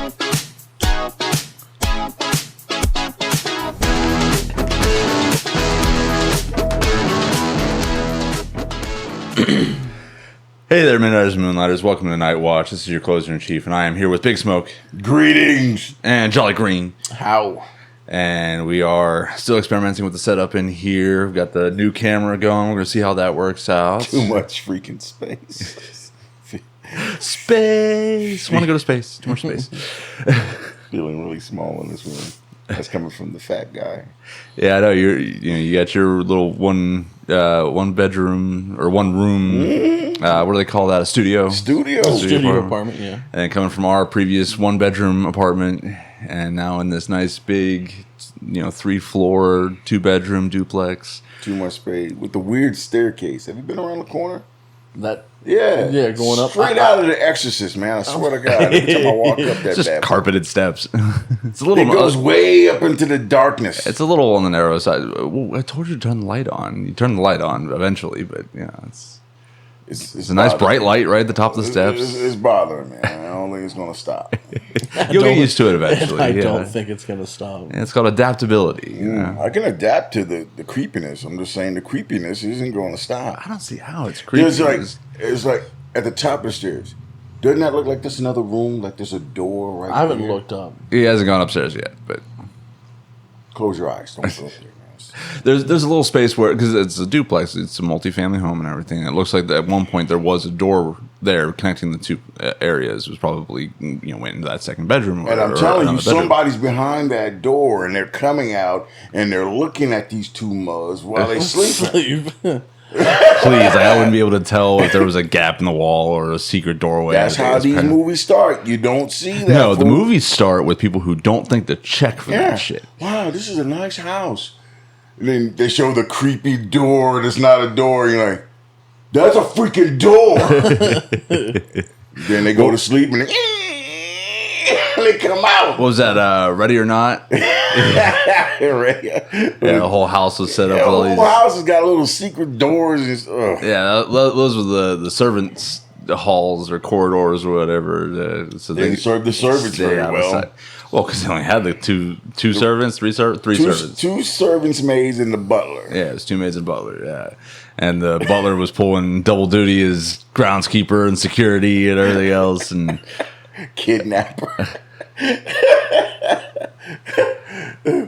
Hey there, Midnighters and Moonlighters. Welcome to Nightwatch. This is your closer-in-chief, and I am here with Big Smoke. Greetings. And Jolly Green. How? And we are still experimenting with the setup in here. We've got the new camera going. We're going to see how that works out. Too much freaking space. Space. Want to go to space. Too much space. Feeling really small in this room. That's coming from the fat guy. Yeah, I know. You got your little one bedroom or one room. What do they call that? A studio. Studio apartment. Yeah. And coming from our previous one bedroom apartment, and now in this nice big, 3-floor, 2-bedroom duplex. Too much space with the weird staircase. Have you been around the corner? Yeah, going up straight out of The Exorcist, man. I swear to God, every time I walk up that It's just bad carpeted steps. It's a little. It goes way up into the darkness. It's a little on the narrow side. I told you to turn the light on. You turn the light on eventually, but it's a nice bright light right at the top of the steps. It's bothering me. I don't think it's going to stop. You'll get used to it eventually. I don't think it's going to stop. It's called adaptability. I can adapt to the creepiness. I'm just saying the creepiness isn't going to stop. I don't see how it's creepy. It's like at the top of the stairs. Doesn't that look like there's another room? Like there's a door right there? I haven't looked up. He hasn't gone upstairs yet, but close your eyes. Don't go up there. There's a little space where, because it's a duplex, it's a multifamily home and everything. It looks like at one point there was a door there connecting the two areas. It was probably went into that second bedroom. And I'm telling you, somebody's behind that door and they're coming out and they're looking at these two mugs while they sleep. Please, I wouldn't be able to tell if there was a gap in the wall or a secret doorway. That's how these movies start. You don't see that. No, the movies start with people who don't think to check for that shit. Wow, this is a nice house. And then they show the creepy door that's not a door. You're like, that's a freaking door. Then they go to sleep and they come out. What was that, Ready or Not? Yeah, the whole house was set up. The whole house has got little secret doors. Yeah, those were the servants' halls or corridors or whatever. So they served the servants very well. Well, because they only had the two servants, three servants. Two servants, maids, and the butler. Yeah, it was 2 maids and butler, yeah. And the butler was pulling double duty as groundskeeper and security and everything else. And kidnapper.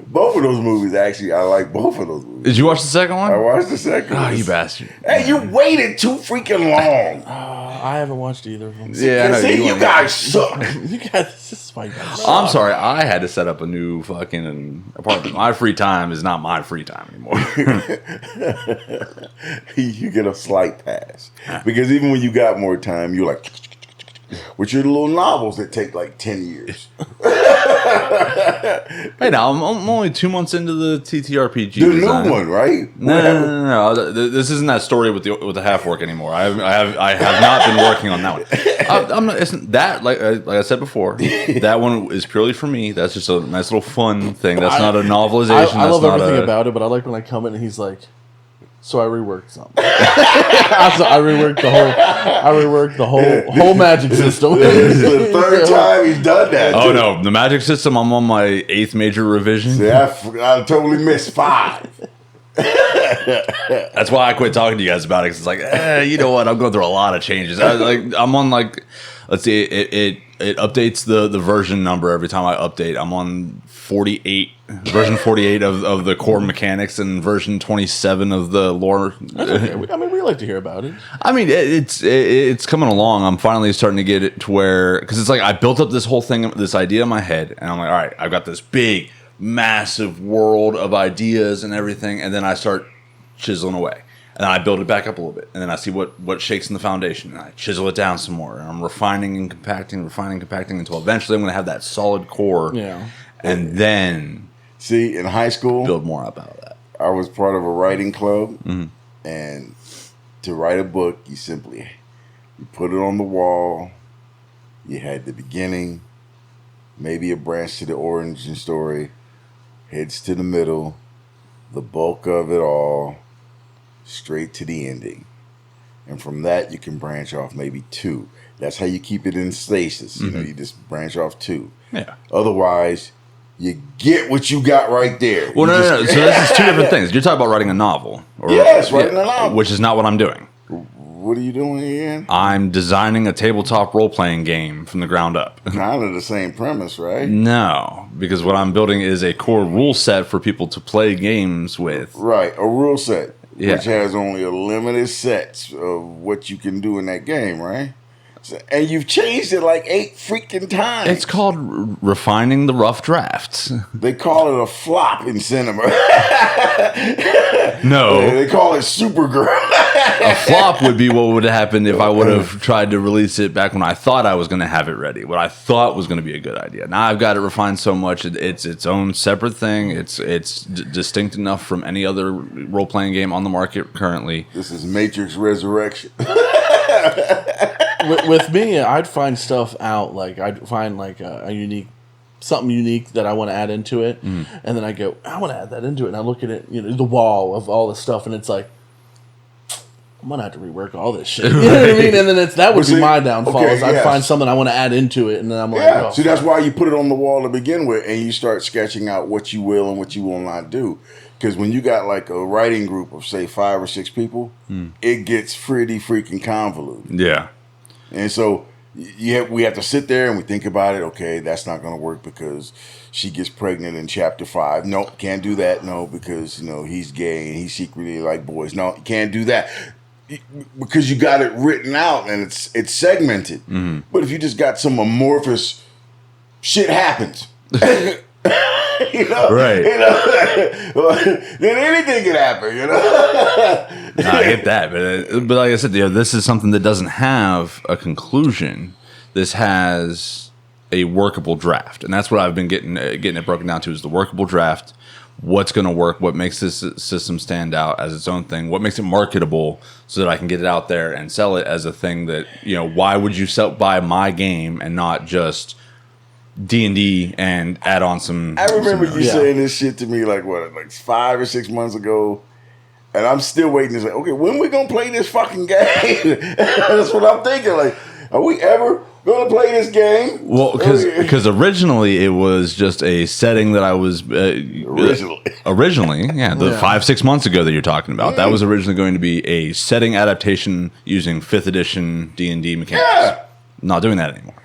Both of those movies, actually, I like both of those movies. Did you watch the second one? I watched the second one. Oh, you bastard. Hey, you waited too freaking long. I haven't watched either of them. Yeah, you guys suck. This is why you guys suck. I'm sorry, I had to set up a new fucking apartment. My free time is not my free time anymore. You get a slight pass. Because even when you got more time, you're like, with your little novels that take like 10 years. Hey, now I'm only 2 months into the TTRPG. The new one, right? No. This isn't that story with the half work anymore. I have not been working on that one. I'm not. Isn't that like I said before? That one is purely for me. That's just a nice little fun thing. That's not a novelization. I love everything about it, but I like when I come in and he's like, so I reworked something. I reworked the whole magic system. This is the third time he's done that. Oh no, the magic system. I'm on my 8th major revision. See, I totally missed 5. That's why I quit talking to you guys about it. Cause it's like, you know what? I'm going through a lot of changes. I'm on like, let's see, it updates the version number every time I update. I'm on 48, version 48 of the core mechanics, and version 27 of the lore. Okay. I mean, we like to hear about it. I mean, it's coming along. I'm finally starting to get it to where, because it's like I built up this whole thing, this idea in my head, and I'm like, all right, I've got this big, massive world of ideas and everything, and then I start chiseling away. And then I build it back up a little bit. And then I see what shakes in the foundation. And I chisel it down some more. And I'm refining and compacting until eventually I'm going to have that solid core. Yeah. And then... See, in high school... build more up out of that. I was part of a writing club. Mm-hmm. And to write a book, you put it on the wall. You had the beginning. Maybe a branch to the origin story. Heads to the middle. The bulk of it all. Straight to the ending. And from that, you can branch off maybe 2. That's how you keep it in stasis. You know, you just branch off 2. Yeah. Otherwise, you get what you got right there. Well, no. So this is 2 different things. You're talking about writing a novel. Yes, writing a novel. Which is not what I'm doing. What are you doing again? I'm designing a tabletop role-playing game from the ground up. Kind of the same premise, right? No, because what I'm building is a core rule set for people to play games with. Right, a rule set, Yeah. which has only a limited set of what you can do in that game, right? And you've changed it like 8 freaking times. It's called refining the rough drafts. They call it a flop in cinema. No. They call it Supergirl. A flop would be what would happen if I would have tried to release it back when I thought I was going to have it ready. What I thought was going to be a good idea. Now I've got it refined so much. It's its own separate thing. It's distinct enough from any other role-playing game on the market currently. This is Matrix Resurrection. With me, I'd find stuff out. Like I'd find like a unique, something unique that I want to add into it, and then I go, I want to add that into it, and I look at it, you know, the wall of all this stuff, and it's like, I'm gonna have to rework all this shit. You know what I mean? And then that would be my downfall. Is I'd find something I want to add into it, and then I'm like, oh, see, that's why you put it on the wall to begin with, and you start sketching out what you will and what you will not do. Because when you got like a writing group of say 5 or 6 people, it gets pretty freaking convoluted. Yeah. And so we have to sit there and we think about it. Okay, that's not going to work because she gets pregnant in chapter 5. Nope, can't do that. No, because, you know, he's gay and he secretly like boys. No, you can't do that. Because you got it written out and it's segmented. But if you just got some amorphous shit happens. You know, right? You know, then anything can happen. You know, I get that, but like I said, you know, this is something that doesn't have a conclusion. This has a workable draft, and that's what I've been getting it broken down to: is the workable draft. What's going to work? What makes this system stand out as its own thing? What makes it marketable so that I can get it out there and sell it as a thing that, you know, why would you buy my game and not just D&D and add on some... I remember you saying this shit to me like 5 or 6 months ago, and I'm still waiting to say, okay, when we going to play this fucking game? That's what I'm thinking. Like, are we ever going to play this game? Well, because originally it was just a setting that I was... originally, yeah, 5-6 months ago that you're talking about. That was originally going to be a setting adaptation using 5th edition D&D mechanics. Yeah. Not doing that anymore.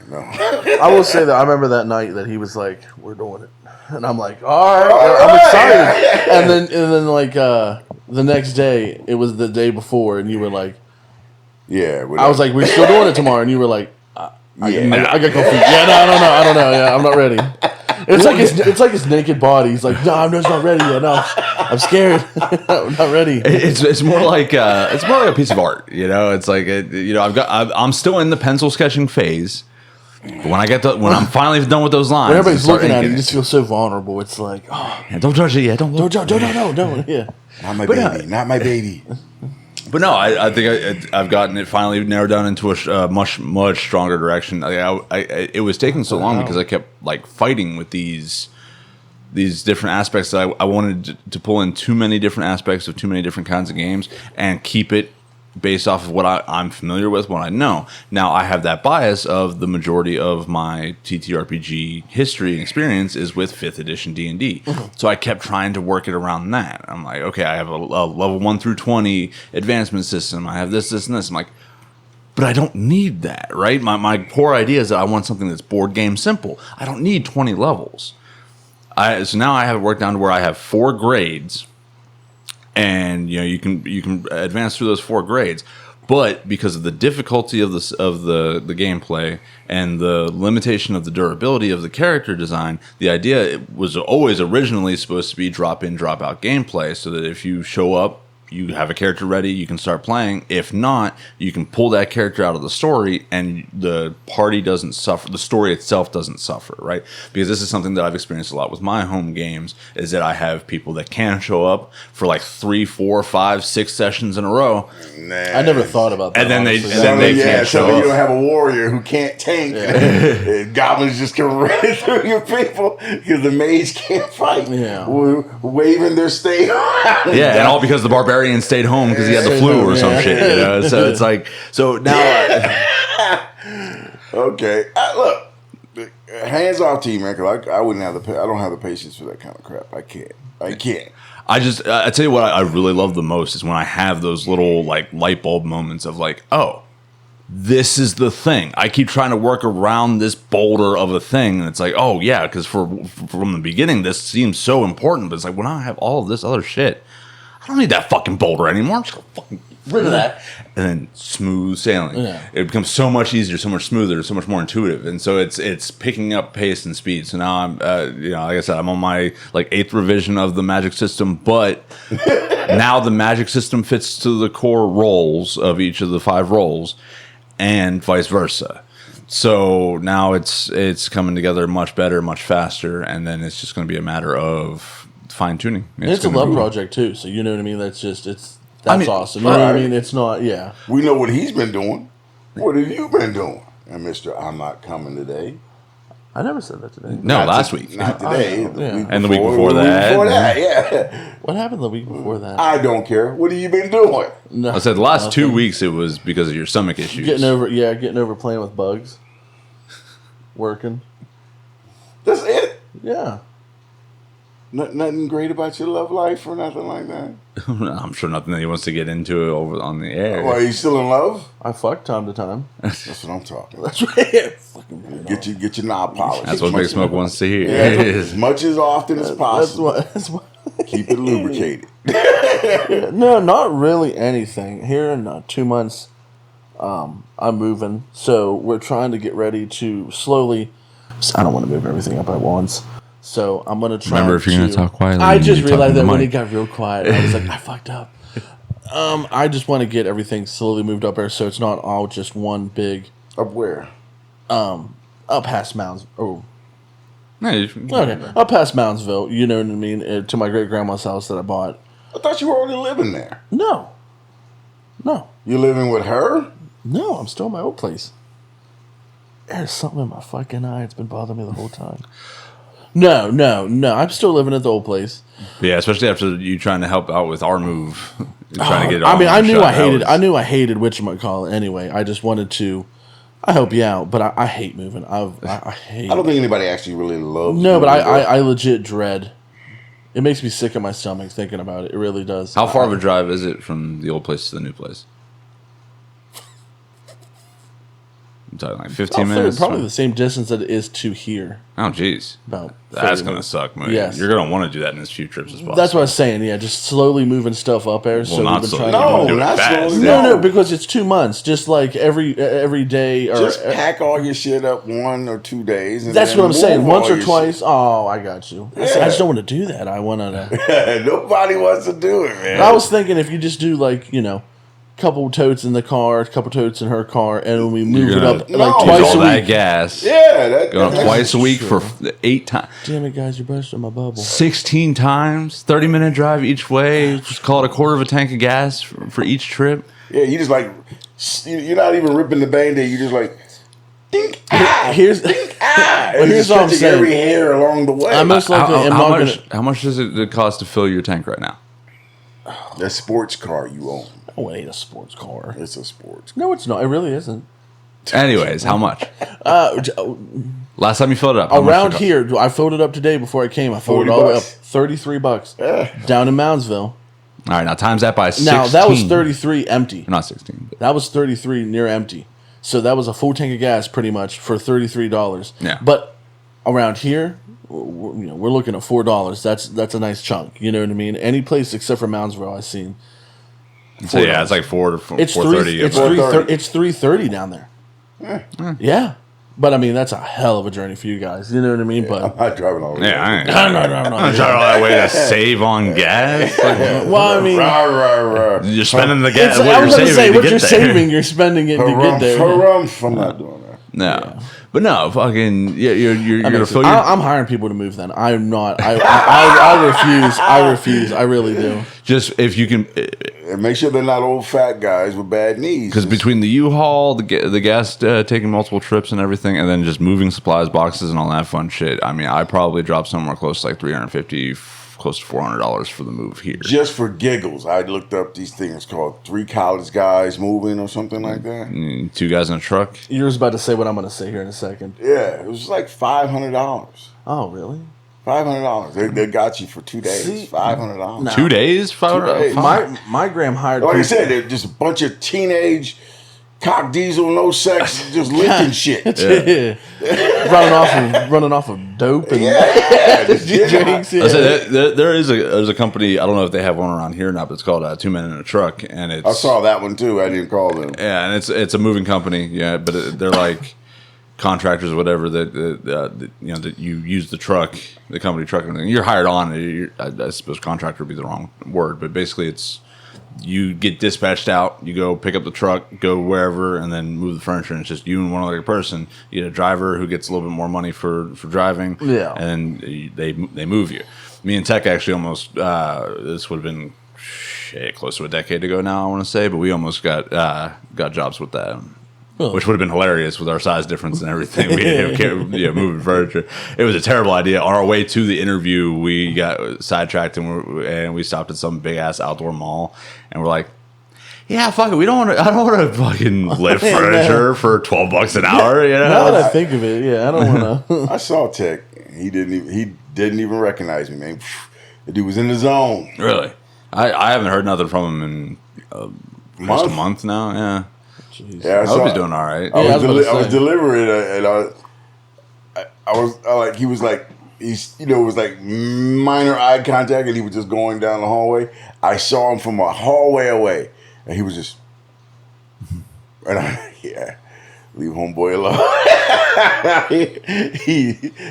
No. I will say that I remember that night that he was like, "We're doing it," and I'm like, "All right, I'm excited." And then like the next day, it was the day before, and you were like, "Yeah." I was like, "We're still doing it tomorrow," and you were like, I got confused. Yeah, no, I don't know. Yeah, I'm not ready. It's like his naked body. He's like, "No, I'm just not ready yet. No, I'm scared. I'm not ready." It's more like a piece of art. You know, it's like I'm still in the pencil sketching phase. But when I'm finally done with those lines, when everybody's looking at it, you just feel so vulnerable. It's like, oh, yeah, don't touch it yet. Don't. Yeah, not my baby, not my baby. But no, I think I've gotten it finally narrowed down into a much stronger direction. It was taking so long because I kept like fighting with these different aspects that I wanted to pull in too many different aspects of too many different kinds of games and keep it based off of what I'm familiar with, what I know. Now, I have that bias of the majority of my TTRPG history and experience is with 5th edition D&D. So I kept trying to work it around that. I'm like, okay, I have a level 1 through 20 advancement system. I have this, and this. I'm like, but I don't need that, right? My core idea is that I want something that's board game simple. I don't need 20 levels. So now I have it worked down to where I have 4 grades. And you know you can advance through those 4 grades, but because of the difficulty of the gameplay and the limitation of the durability of the character design, the idea was always originally supposed to be drop in, drop out gameplay, so that if you show up, you have a character ready, you can start playing. If not, you can pull that character out of the story and the party doesn't suffer. The story itself doesn't suffer, right? Because this is something that I've experienced a lot with my home games, is that I have people that can show up for like 3, 4, 5, 6 sessions in a row. Nah. I never thought about that. And then they can't show up. You don't have a warrior who can't tank. And goblins just come running through your people because the mage can't fight. Yeah. Waving their stave. Yeah, and all because the barbarian Barbarian stayed home because he had the flu or some shit, you know. So it's like, so now. Okay, look, hands off to you, man. Because I wouldn't have I don't have the patience for that kind of crap. I can't. I tell you what I really love the most is when I have those little like light bulb moments of like, oh, this is the thing. I keep trying to work around this boulder of a thing, and it's like, oh yeah, because from the beginning this seems so important, but it's like when I have all of this other shit, I don't need that fucking boulder anymore. I'm just gonna fucking get rid of that, and then smooth sailing. Yeah. It becomes so much easier, so much smoother, so much more intuitive, and so it's picking up pace and speed. So now I'm, like I said, I'm on my like 8th revision of the magic system, but now the magic system fits to the core roles of each of the 5 roles. And vice versa. So now it's coming together much better, much faster, and then it's just going to be a matter of fine tuning. It's a love project too, so you know what I mean. That's awesome. You know what I mean? It's not. Yeah. We know what he's been doing. What have you been doing? And Mister, I'm not coming today. I never said that today. No, last week. Not today. And the week before that. Yeah. What happened the week before that? I don't care. What have you been doing? No, I said the last 2 weeks it was because of your stomach issues. Getting over playing with bugs. Working. That's it? Yeah. Nothing great about your love life or nothing like that? I'm sure nothing that he wants to get into it over on the air. Well, are you still in love? I fuck time to time. That's what I'm talking about. That's right. Get your knob polished. That's what Big Smoke wants to hear. Yeah, as much as often as possible. That's what Keep it lubricated. No, not really anything. Here in 2 months, I'm moving. So we're trying to get ready to slowly... I don't want to move everything up at once. So I'm going to try. Remember, if you're going to talk quietly. I just realized that when it got real quiet, I was like, I fucked up. I just want to get everything slowly moved up there so it's not all just one big. Up where? Up past Mounds. Oh. Okay. Up past Moundsville, you know what I mean? To my great grandma's house that I bought. I thought you were already living there. No. You living with her? No, I'm still in my old place. There's something in my fucking eye. It's been bothering me the whole time. No. I'm still living at the old place. Yeah, especially after you trying to help out with our move. Trying to get it I knew I hated whatchamacallit anyway. I just wanted to. I help you out, but I hate moving. I hate. I don't think anybody actually really loves. No, but I legit dread. It makes me sick in my stomach thinking about it. It really does. How far of a drive is it from the old place to the new place? I'm talking like 15 minutes? Probably the same distance that it is to here. Oh, jeez. That's going to suck, man. Yes. You're going to want to do that in as few trips as possible. That's what I was saying, yeah. Just slowly moving stuff up there. Well, not slowly. No, because it's 2 months. Just like every day. Just pack all your shit up 1 or 2 days. And that's what I'm saying. Once or twice. Oh, I got you. Yeah. I just don't want to do that. I want to. Nobody wants to do it, man. I was thinking if you just do like, couple totes in the car, couple totes in her car, and when we move it up like twice a week. That gas. Yeah, going twice a week for 8 times. Damn it, guys, you're bursting my bubble. 16 times, 30-minute drive each way. Just call it a quarter of a tank of gas for each trip. Yeah, you just like you're not even ripping the Band-Aid. You just like. Dink, here's dink, here's what I'm saying. Every hair along the way. I most likely am not gonna. How much does it cost to fill your tank right now? That sports car you own. Oh, it ain't a sports car. It's a sports car. No, it's not. It really isn't. Anyways, how much? Last time you filled it up. Around here, I filled it up today before I came. I filled it all the way up. $33. Yeah. Down in Moundsville. All right, now times that by 16. Now, that was 33 empty. Not 16. But. That was 33 near empty. So that was a full tank of gas pretty much for $33. Yeah. But around here, we're looking at $4. That's a nice chunk. You know what I mean? Any place except for Moundsville I've seen. So yeah, it's like 430. It's $330 down there. Yeah. But I mean, that's a hell of a journey for you guys. You know what I mean? But I'm not driving all the way. Yeah, I'm not driving all that way to save on gas. Well, I mean, you're spending the gas. I was going to say, what you're saving, you're spending it to get there. I'm not doing that. No. Yeah. But no, fucking, you're gonna fill your. I'm hiring people to move. Then I'm not. I refuse. I refuse. I really do. Just if you can, and make sure they're not old fat guys with bad knees. Because between the U-Haul, the gas taking multiple trips and everything, and then just moving supplies, boxes, and all that fun shit. I mean, I probably dropped somewhere close to like $350, close to $400 for the move here. Just for giggles, I looked up these things called 3 college guys moving or something like that. 2 guys in a truck. You were about to say what I'm going to say here in a second. Yeah, it was like $500. Oh, really? $500. They got you for 2 days. See, $500. no. 2 days? days. My gram hired. Like I said, they're just a bunch of teenage cock diesel, no sex, just lifting shit. running off of dope and drinks. Yeah. I said there's a company. I don't know if they have one around here or not, but it's called 2 Men in a Truck, and it's I saw that one too. I didn't call them. Yeah, and it's a moving company. Yeah, but they're like contractors or whatever that you use the truck, the company truck, and everything. You're hired on. I suppose contractor would be the wrong word, but basically it's. You get dispatched out, you go pick up the truck, go wherever, and then move the furniture. And it's just you and one other person. You get a driver who gets a little bit more money for driving, and they move you. Me and Tech actually almost, this would have been close to a decade ago now, I want to say, but we almost got jobs with that. Which would have been hilarious with our size difference and everything. We moving furniture. It was a terrible idea. On our way to the interview, we got sidetracked and we stopped at some big ass outdoor mall, and we're like, "Yeah, fuck it. I don't want to fucking lift furniture for $12 an hour." You know? Now that I think of it, yeah, I don't want to. I saw Tech. He didn't even recognize me, man. The dude was in the zone. Really, I haven't heard nothing from him in almost a month now. Yeah. Jeez. Yeah, I hope he's doing all right. I was delivering, and I was like, he was like, it was like minor eye contact, and he was just going down the hallway. I saw him from a hallway away, and he was just, and leave homeboy alone.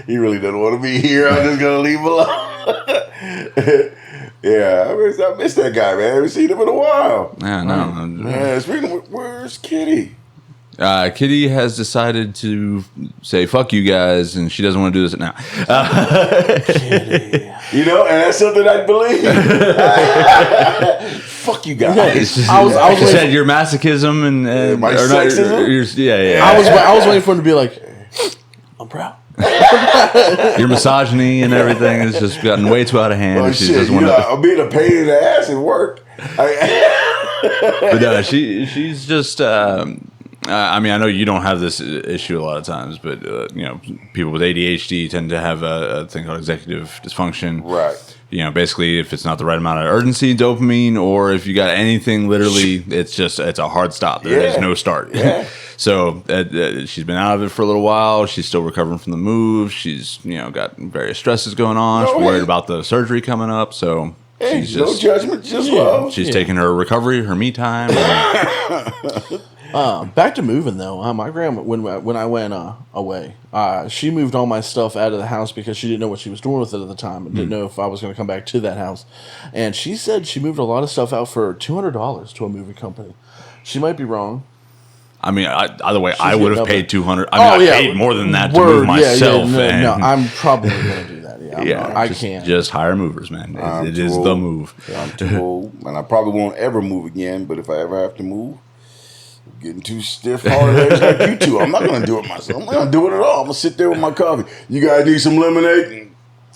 he really doesn't want to be here. I'm just gonna leave him alone. Yeah, I miss that guy, man. I haven't seen him in a while. Yeah, no. Man, speaking of, where's Kitty? Kitty has decided to say "fuck you guys," and she doesn't want to do this now. Kitty. And that's something I believe. Fuck you guys. She said your masochism and my or sexism? Yeah. I was waiting for him to be like, I'm proud. Your misogyny and everything has just gotten way too out of hand. Oh, She shit. doesn't want to. I'm being a pain in the ass at work. But no, she's just. I mean, I know you don't have this issue a lot of times, but people with ADHD tend to have a thing called executive dysfunction. Right. Basically, if it's not the right amount of urgency, dopamine, or if you got anything, literally, it's a hard stop. There is no start. Yeah. So she's been out of it for a little while. She's still recovering from the move. She's got various stresses going on. She's worried about the surgery coming up. So she's no judgment, just love. She's taking her recovery, her me time. Back to moving though. My grandma, when I went away, she moved all my stuff out of the house because she didn't know what she was doing with it at the time and didn't know if I was going to come back to that house. And she said she moved a lot of stuff out for $200 to a moving company. She might be wrong. I mean, either way, I would have paid $200. I paid more than that to Word, move myself. No, I'm probably going to do that. Yeah, I can't. Just hire movers, man. It is the move. I'm too old, and I probably won't ever move again. But if I ever have to move, I'm getting too stiff, hard legs like you two. I'm not going to do it myself. I'm not going to do it at all. I'm going to sit there with my coffee. You guys need some lemonade?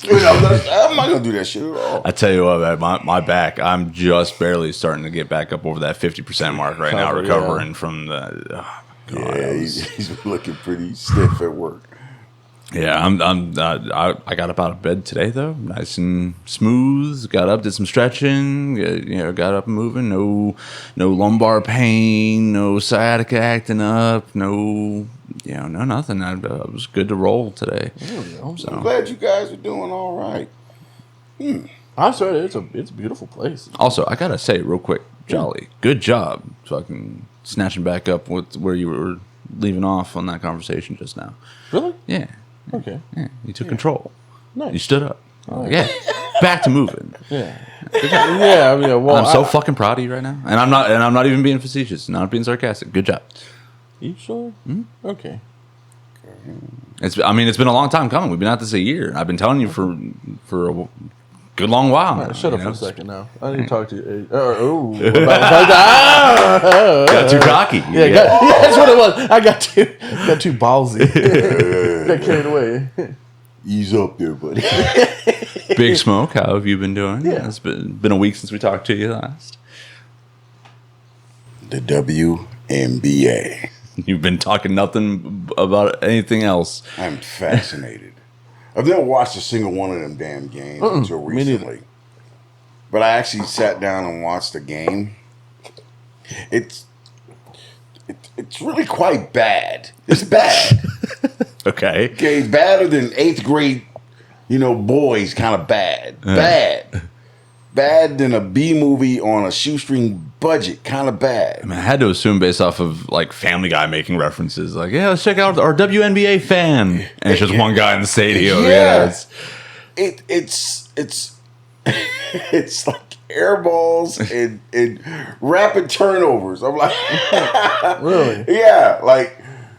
I'm not going to do that shit at all. I tell you what, man, my back, I'm just barely starting to get back up over that 50% mark right now, recovering from the. Oh, God, he's looking pretty stiff at work. Yeah, I got up out of bed today though, nice and smooth. Got up, did some stretching. Got up and moving. No lumbar pain. No sciatica acting up. No nothing. I was good to roll today. I'm glad you guys are doing all right. I'm sorry, it's a beautiful place. Also, I gotta say real quick, Jolly, good job, fucking snatching back up with where you were leaving off on that conversation just now. Really? Yeah. Okay. Yeah, you took control. Nice. You stood up. Yeah, back to moving. Yeah. Yeah. I mean, well, I'm so fucking proud of you right now, and I'm not even being facetious, not being sarcastic. Good job. You sure? Mm-hmm. Okay. It's been a long time coming. We've been at this a year. I've been telling you for a good long while. Right, shut up for a second now. I need to talk to you. Got too cocky. Yeah, that's what it was. I got too ballsy. Got carried away. Ease up there, buddy. Big Smoke, how have you been doing? Yeah. It's been a week since we talked to you last. The WNBA. You've been talking nothing about anything else. I'm fascinated. I've never watched a single one of them damn games until me neither. recently. But I actually sat down and watched the game. It's really quite bad. It's bad. Okay. Okay, badder than 8th grade, boys kind of bad. Bad. Bad than a B movie on a shoestring budget, kind of bad. I mean, I had to assume based off of like Family Guy making references, like, yeah, let's check out our WNBA fan, and it's just one guy in the stadium. Yeah. It's it's like air balls and rapid turnovers. I'm like, Really? yeah, like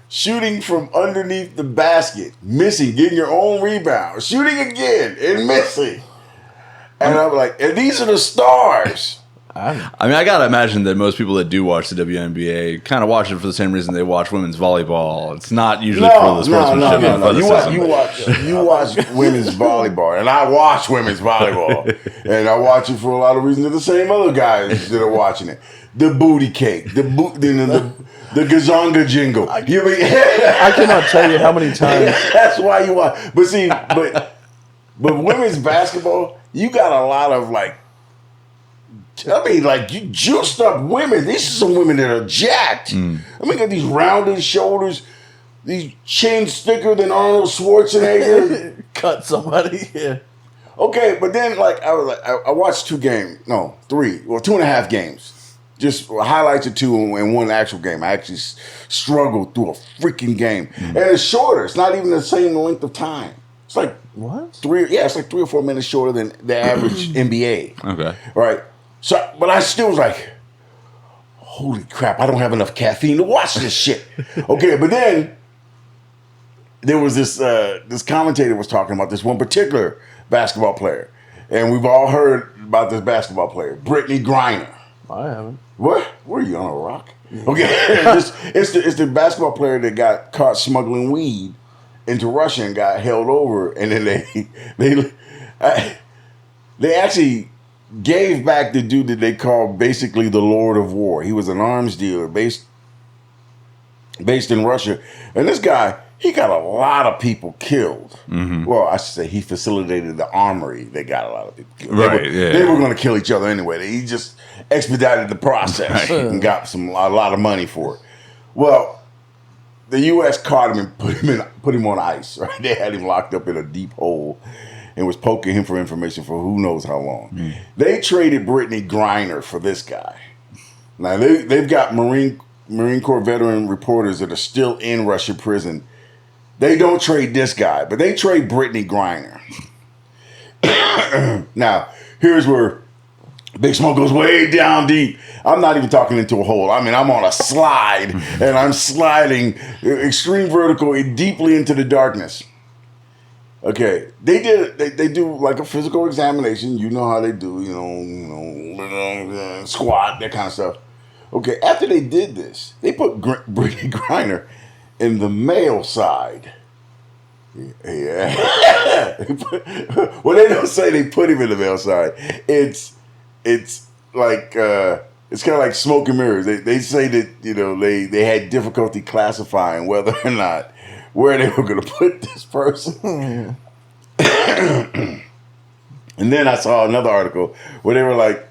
shooting from underneath the basket, missing, getting your own rebound, shooting again and missing. And I'm like, and these are the stars. I mean, I gotta imagine that most people that do watch the WNBA kind of watch it for the same reason they watch women's volleyball. It's not usually for the sportsmanship. No. athleticism. You watch women's volleyball, and I watch women's volleyball, and I watch it for a lot of reasons. The same other guys that are watching it. The booty cake, the gazonga jingle. I cannot tell you how many times. That's why you watch. But see, but women's basketball, you got a lot of you juiced up women. These are some women that are jacked. I mean, got these rounded shoulders, these chins thicker than Arnold Schwarzenegger. Cut somebody. Yeah. Okay, but then I watched 2 games. No, 3. Well, 2.5 games. Just highlights of 2 and 1 actual game. I actually struggled through a freaking game. And it's shorter. It's not even the same length of time. It's like What? 3 or 4 minutes shorter than the average NBA. Okay. Right. So, but I still was like, holy crap, I don't have enough caffeine to watch this shit. Okay, but then there was this commentator was talking about this one particular basketball player. And we've all heard about this basketball player, Brittney Griner. I haven't. What? Were you on a rock? Okay. it's the basketball player that got caught smuggling weed into Russia and got held over. And then they actually gave back the dude that they called basically the Lord of War. He was an arms dealer based in Russia. And this guy, he got a lot of people killed. Mm-hmm. Well, I should say he facilitated the armory that got a lot of people killed. Right, they were going to kill each other anyway. He just expedited the process and got a lot of money for it. Well, the U.S. caught him and put him on ice. Right, they had him locked up in a deep hole and was poking him for information for who knows how long. They traded Brittney Griner for this guy. Now they've got Marine Corps veteran reporters that are still in Russian prison. They don't trade this guy, but they trade Brittney Griner. Now, here's where Big Smoke goes way down deep. I'm not even talking into a hole. I mean, I'm on a slide, and I'm sliding extreme vertical deeply into the darkness. Okay, they do like a physical examination. You know how they do, squat, that kind of stuff. Okay, after they did this, they put Brittney Griner in the male side. Yeah. Well, they don't say they put him in the male side. It's like it's kind of like smoke and mirrors. They say that they had difficulty classifying whether or not where they were going to put this person. And then I saw another article where they were like,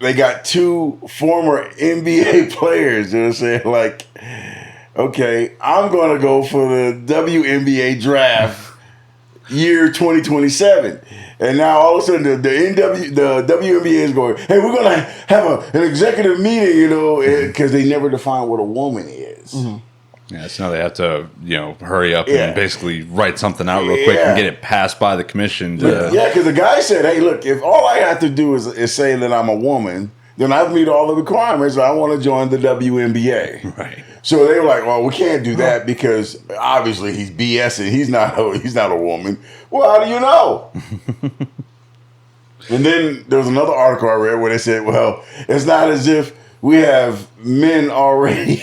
they got 2 former NBA players that are saying like, okay, I'm going to go for the WNBA draft year 2027. And now all of a sudden the WNBA is going, hey, we're going to have an executive meeting, because they never define what a woman is. Mm-hmm. Yeah, so now they have to, hurry up and basically write something out real quick and get it passed by the commission. Yeah, because the guy said, hey, look, if all I have to do is say that I'm a woman, then I meet all the requirements. I want to join the WNBA. Right. So they were like, well, we can't do that because obviously he's BSing. He's not a woman. Well, how do you know? And then there was another article I read where they said, well, it's not as if we have men already.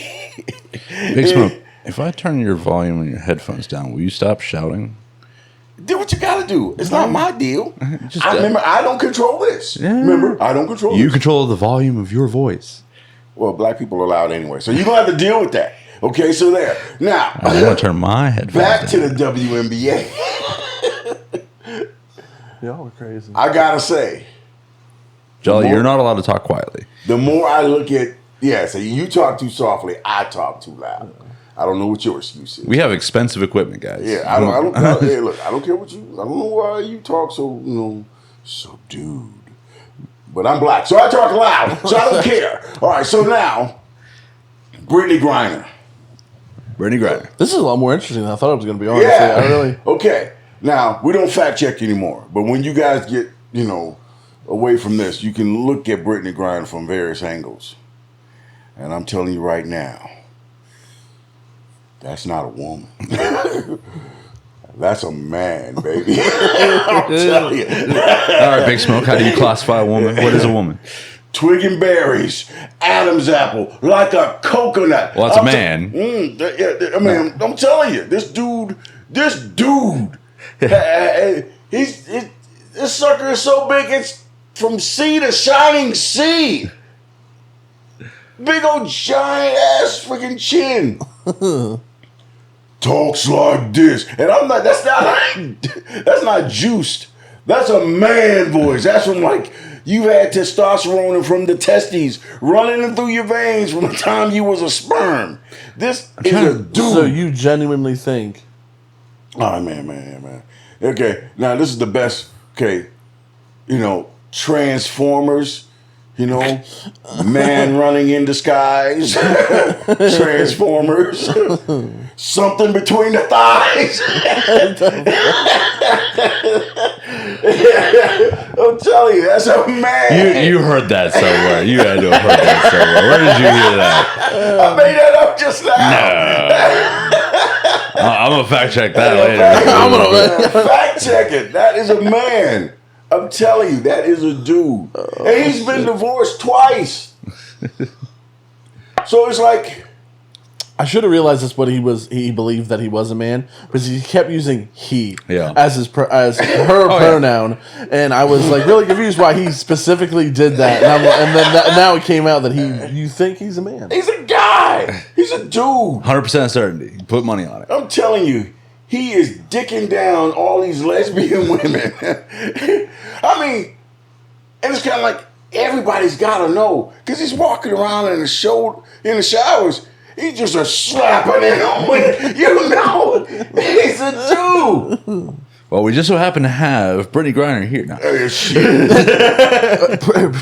Big Smoke. If I turn your volume on your headphones down, will you stop shouting? Do what you gotta do. It's not my deal. Just, Remember, I don't control this. Yeah. Remember, I don't control You this. control the volume of your voice. Well, black people are loud anyway, so you're gonna have to deal with that. Okay, so there. Now, I want to turn my headphones back to down. the WNBA. Y'all are crazy. I gotta say, Jolly, more- you're not allowed to talk quietly. the more I look at, so you talk too softly, I talk too loud. I don't know what your excuse is. We have expensive equipment, guys. Yeah, I don't hey, look, I don't care what you. I don't know why you talk so subdued. But I'm black, so I talk loud, so I don't care. All right, so now, Brittney Griner. Brittney Griner. This is a lot more interesting than I thought it was going to be. Honestly, Yeah. I really. Okay. Now we don't fact check anymore, but when you guys get away from this, you can look at Brittney Griner from various angles, and I'm telling you right now, that's not a woman. That's a man, baby. I'm telling you. All right, Big Smoke, how do you classify a woman? What is a woman? Twig and berries, Adam's apple, like a coconut. Well, that's a man. I mean, I'm telling you, this dude, this sucker is so big, it's from sea to shining sea. Big old giant ass freaking chin. Talks like this, and I'm not. That's not juiced. That's a man voice. That's from like you've had testosterone and from the testes running through your veins from the time you was a sperm. This is a dude. So you genuinely think? Oh man. Okay, now this is the best. Okay, Transformers. Man running in disguise. Transformers. Something between the thighs. I'm telling you, that's a man. You heard that somewhere. You had to have heard that somewhere. Where did you hear that? I made that up just now. I'm going to fact check that later. Fact check it. That is a man. I'm telling you, that is a dude. And he's been divorced twice. So it's like, I should have realized this, but he believed that he was a man because he kept using he Yeah. as her pronoun, and I was like really confused why he specifically did that. And then now it came out that you think he's a man. he's a guy. He's a dude. 100% certainty. Put money on it. I'm telling you, he is dicking down all these lesbian women. I mean, and it's kind of like everybody's got to know because he's walking around in the showers. He's just a slapping it on. He's a dude. Well, we just so happen to have Brittney Griner here now. Oh, shit.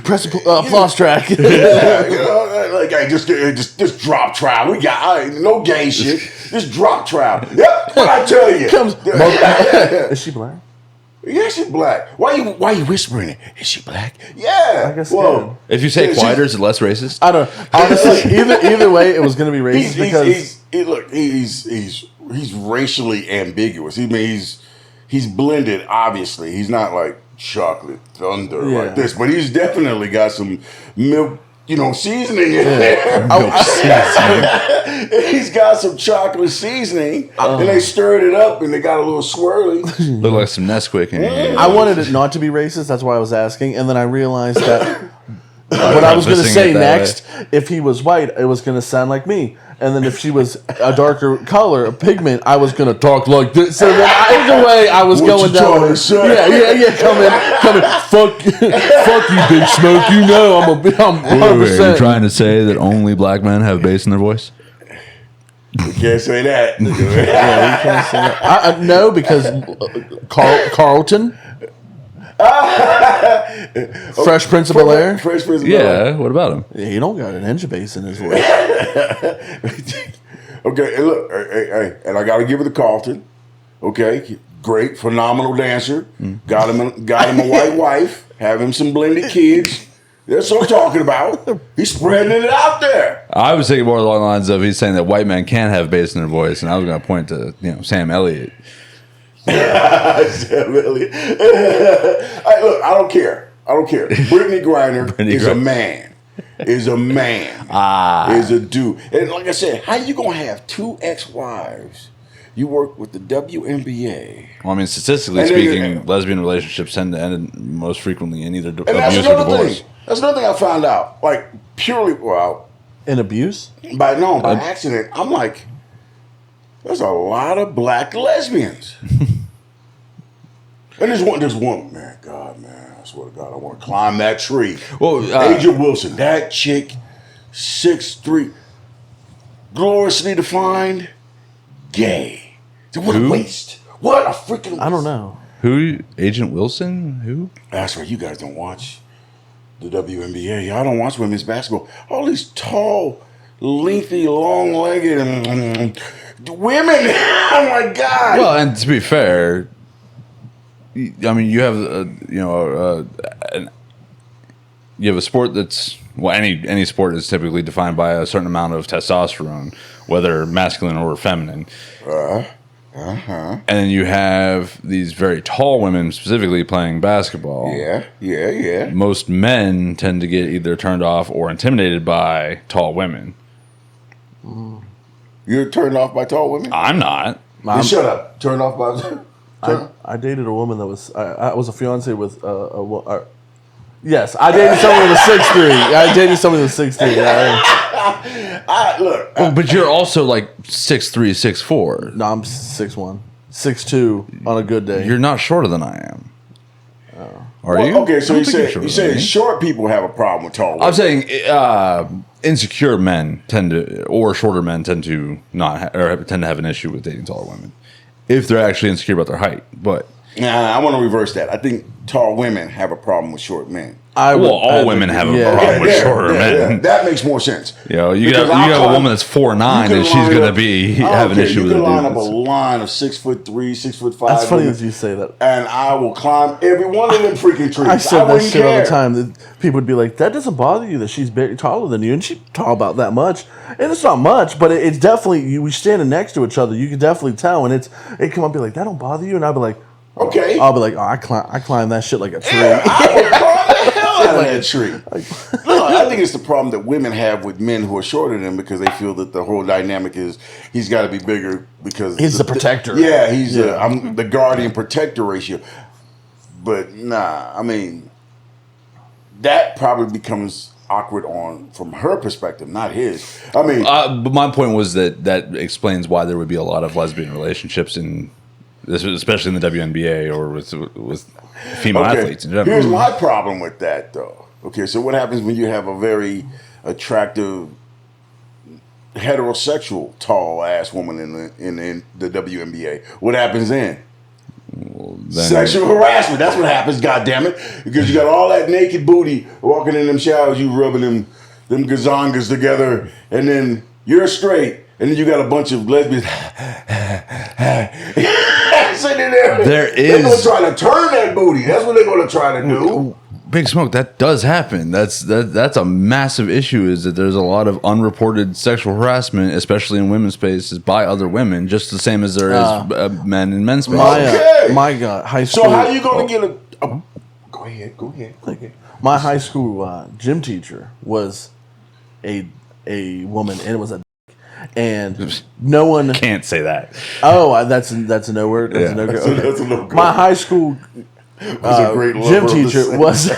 Press applause track. Like, hey, just drop trial. We got no gay shit. Just drop trial. Yep, what I tell you. Is she black? Yeah, she's black. Why you whispering it? Is she black? Yeah. I guess Well, If you say Yeah, quieter, is it less racist? I don't. Honestly, either way, it was going to be racist he's racially ambiguous. He's blended. Obviously, he's not like chocolate thunder like this, but he's definitely got some milk. Seasoning in there. He's got some chocolate seasoning, and they stirred it up, and they got a little swirly. Look like some Nesquik in here. I wanted it not to be racist. That's why I was asking, and then I realized that what I was going to Listening say it that next, if he was white, it was going to sound like me, and then if she was a darker color, a pigment, I was going to talk like this. So then either way, I was What going you down. trying to say? Yeah. Come in. Fuck you, Big Smoke. I'm 100%. Are you trying to say that only black men have bass in their voice? You can't say that. Yeah, you can't say that. No, because Carlton, Fresh Prince of Bel-Air. Fresh Prince of Bel-Air. Yeah, what about him? Yeah, he don't got an inch of bass in his voice. Okay, and look, hey, and I got to give it to Carlton. Okay, great, phenomenal dancer. Got him a white wife. Have him some blended kids. That's what I'm talking about. He's spreading it out there. I was thinking more along the lines of he's saying that white men can't have bass in their voice, and I was going to point to Sam Elliott. Really? Look, I don't care. Brittney Griner is a man. is a man. Is a dude. And like I said, how you gonna have two ex-wives? You work with the WNBA. Well, I mean, statistically speaking, lesbian relationships tend to end most frequently in either abuse or divorce. That's another thing I found out. Like, purely, In abuse? by accident, I'm like, there's a lot of black lesbians. And there's one, man, God, man, I swear to God, I want to climb that tree. Well, Agent Wilson, that chick, 6'3", gloriously defined, gay. What a waste. What a freaking waste. I don't know. Who? Agent Wilson? Who? That's right, you guys don't watch the WNBA. Y'all don't watch women's basketball. All these tall, lengthy, long-legged women. Oh, my God. Well, and to be fair, I mean, you have you have a sport that's any sport is typically defined by a certain amount of testosterone, whether masculine or feminine. And then you have these very tall women specifically playing basketball. Yeah. Most men tend to get either turned off or intimidated by tall women. You're turned off by tall women? I'm not. Shut up. Turned off by... I dated a woman that was... I was a fiance with yes, I dated someone who was 6'3". I dated someone who was 6'3". Look. But you're also like 6'3", 6'4". No, I'm 6'1". 6'2" on a good day. You're not shorter than I am. Are you? Okay, so you you're say short people have a problem with tall women. I'm saying insecure men or shorter men tend to tend to have an issue with dating taller women if they're actually insecure about their height. But I want to reverse that. I think tall women have a problem with short men. All women have a problem with shorter men. Yeah. That makes more sense. You know, you have a woman that's 4'9", and she's going to be have an issue with it. You can line up a line of 6'3", 6'5". That's funny that you say that. And I will climb every one of them freaking trees. I said that shit all the time. That people would be like, "That doesn't bother you that she's taller than you, and she's tall about that much." And it's not much, but it's definitely we standing next to each other. You can definitely tell, and it come up and be like, "That don't bother you," and I'll be like, "Okay." I'll be like, "Oh, I climb that shit like a tree." Yeah, I will climb the hell out of that tree. No, I think it's the problem that women have with men who are shorter than them because they feel that the whole dynamic is he's got to be bigger because he's the protector. I'm the guardian protector ratio. But nah, I mean, that probably becomes awkward from her perspective, not his. I mean, but my point was that explains why there would be a lot of lesbian relationships especially in the WNBA or with female athletes in general. Here's my problem with that, though. Okay, so what happens when you have a very attractive, heterosexual, tall-ass woman in the WNBA? What happens then? Well, sexual harassment. That's what happens, goddammit. Because you got all that naked booty walking in them showers, you rubbing them gazongas together, and then you're straight, and then you got a bunch of lesbians sitting there. They're going to try to turn that booty. That's what they're going to try to do. Big Smoke, that does happen. That's a massive issue. Is that there's a lot of unreported sexual harassment, especially in women's spaces, by other women, just the same as there is men in men's spaces. My God, high school. So how you going to get a? Go ahead. My high school gym teacher was a woman, and it was a. And no one can't say that. Oh, that's a no word. That's a no go. Okay. That's a no go. My high school was a great gym teacher was a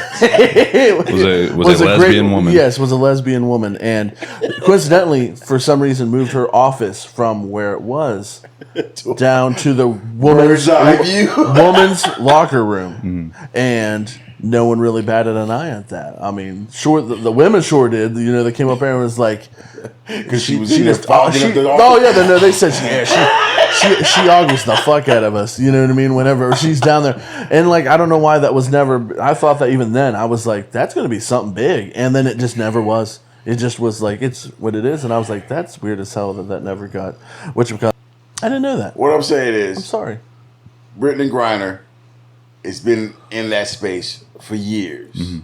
lesbian woman. Yes, was a lesbian woman, and coincidentally, for some reason, moved her office from where it was down to the woman's locker room, and no one really batted an eye at that. I mean, sure, the women sure did. You know, they came up there and was like, because she was they said she ogles the fuck out of us. You know what I mean? Whenever she's down there, and like I don't know why that was never. I thought that even then I was like, that's going to be something big, and then it just never was. It just was like it's what it is, and I was like, that's weird as hell that never got. I didn't know that. What I'm saying is, I'm sorry. Brittney Griner has been in that space for years. Mm-hmm.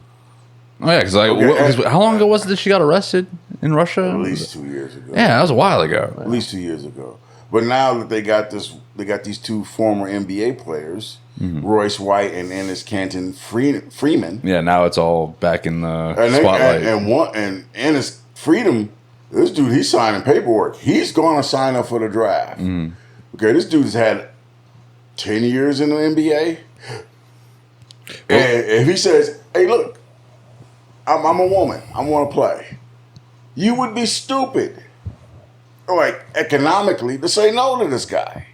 Oh yeah, because how long ago was it that she got arrested in Russia? At least 2 years ago. Yeah, that was a while ago. At least 2 years ago. But now that they got these two former NBA players, Royce White and Ennis Canton Freeman. Yeah, now it's all back in the And spotlight. and Ennis Freedom, this dude, he's signing paperwork. He's going to sign up for the draft. Okay, this dude's had 10 years in the NBA. And if he says, hey, look, I'm a woman. I want to play. You would be stupid, like economically, to say no to this guy.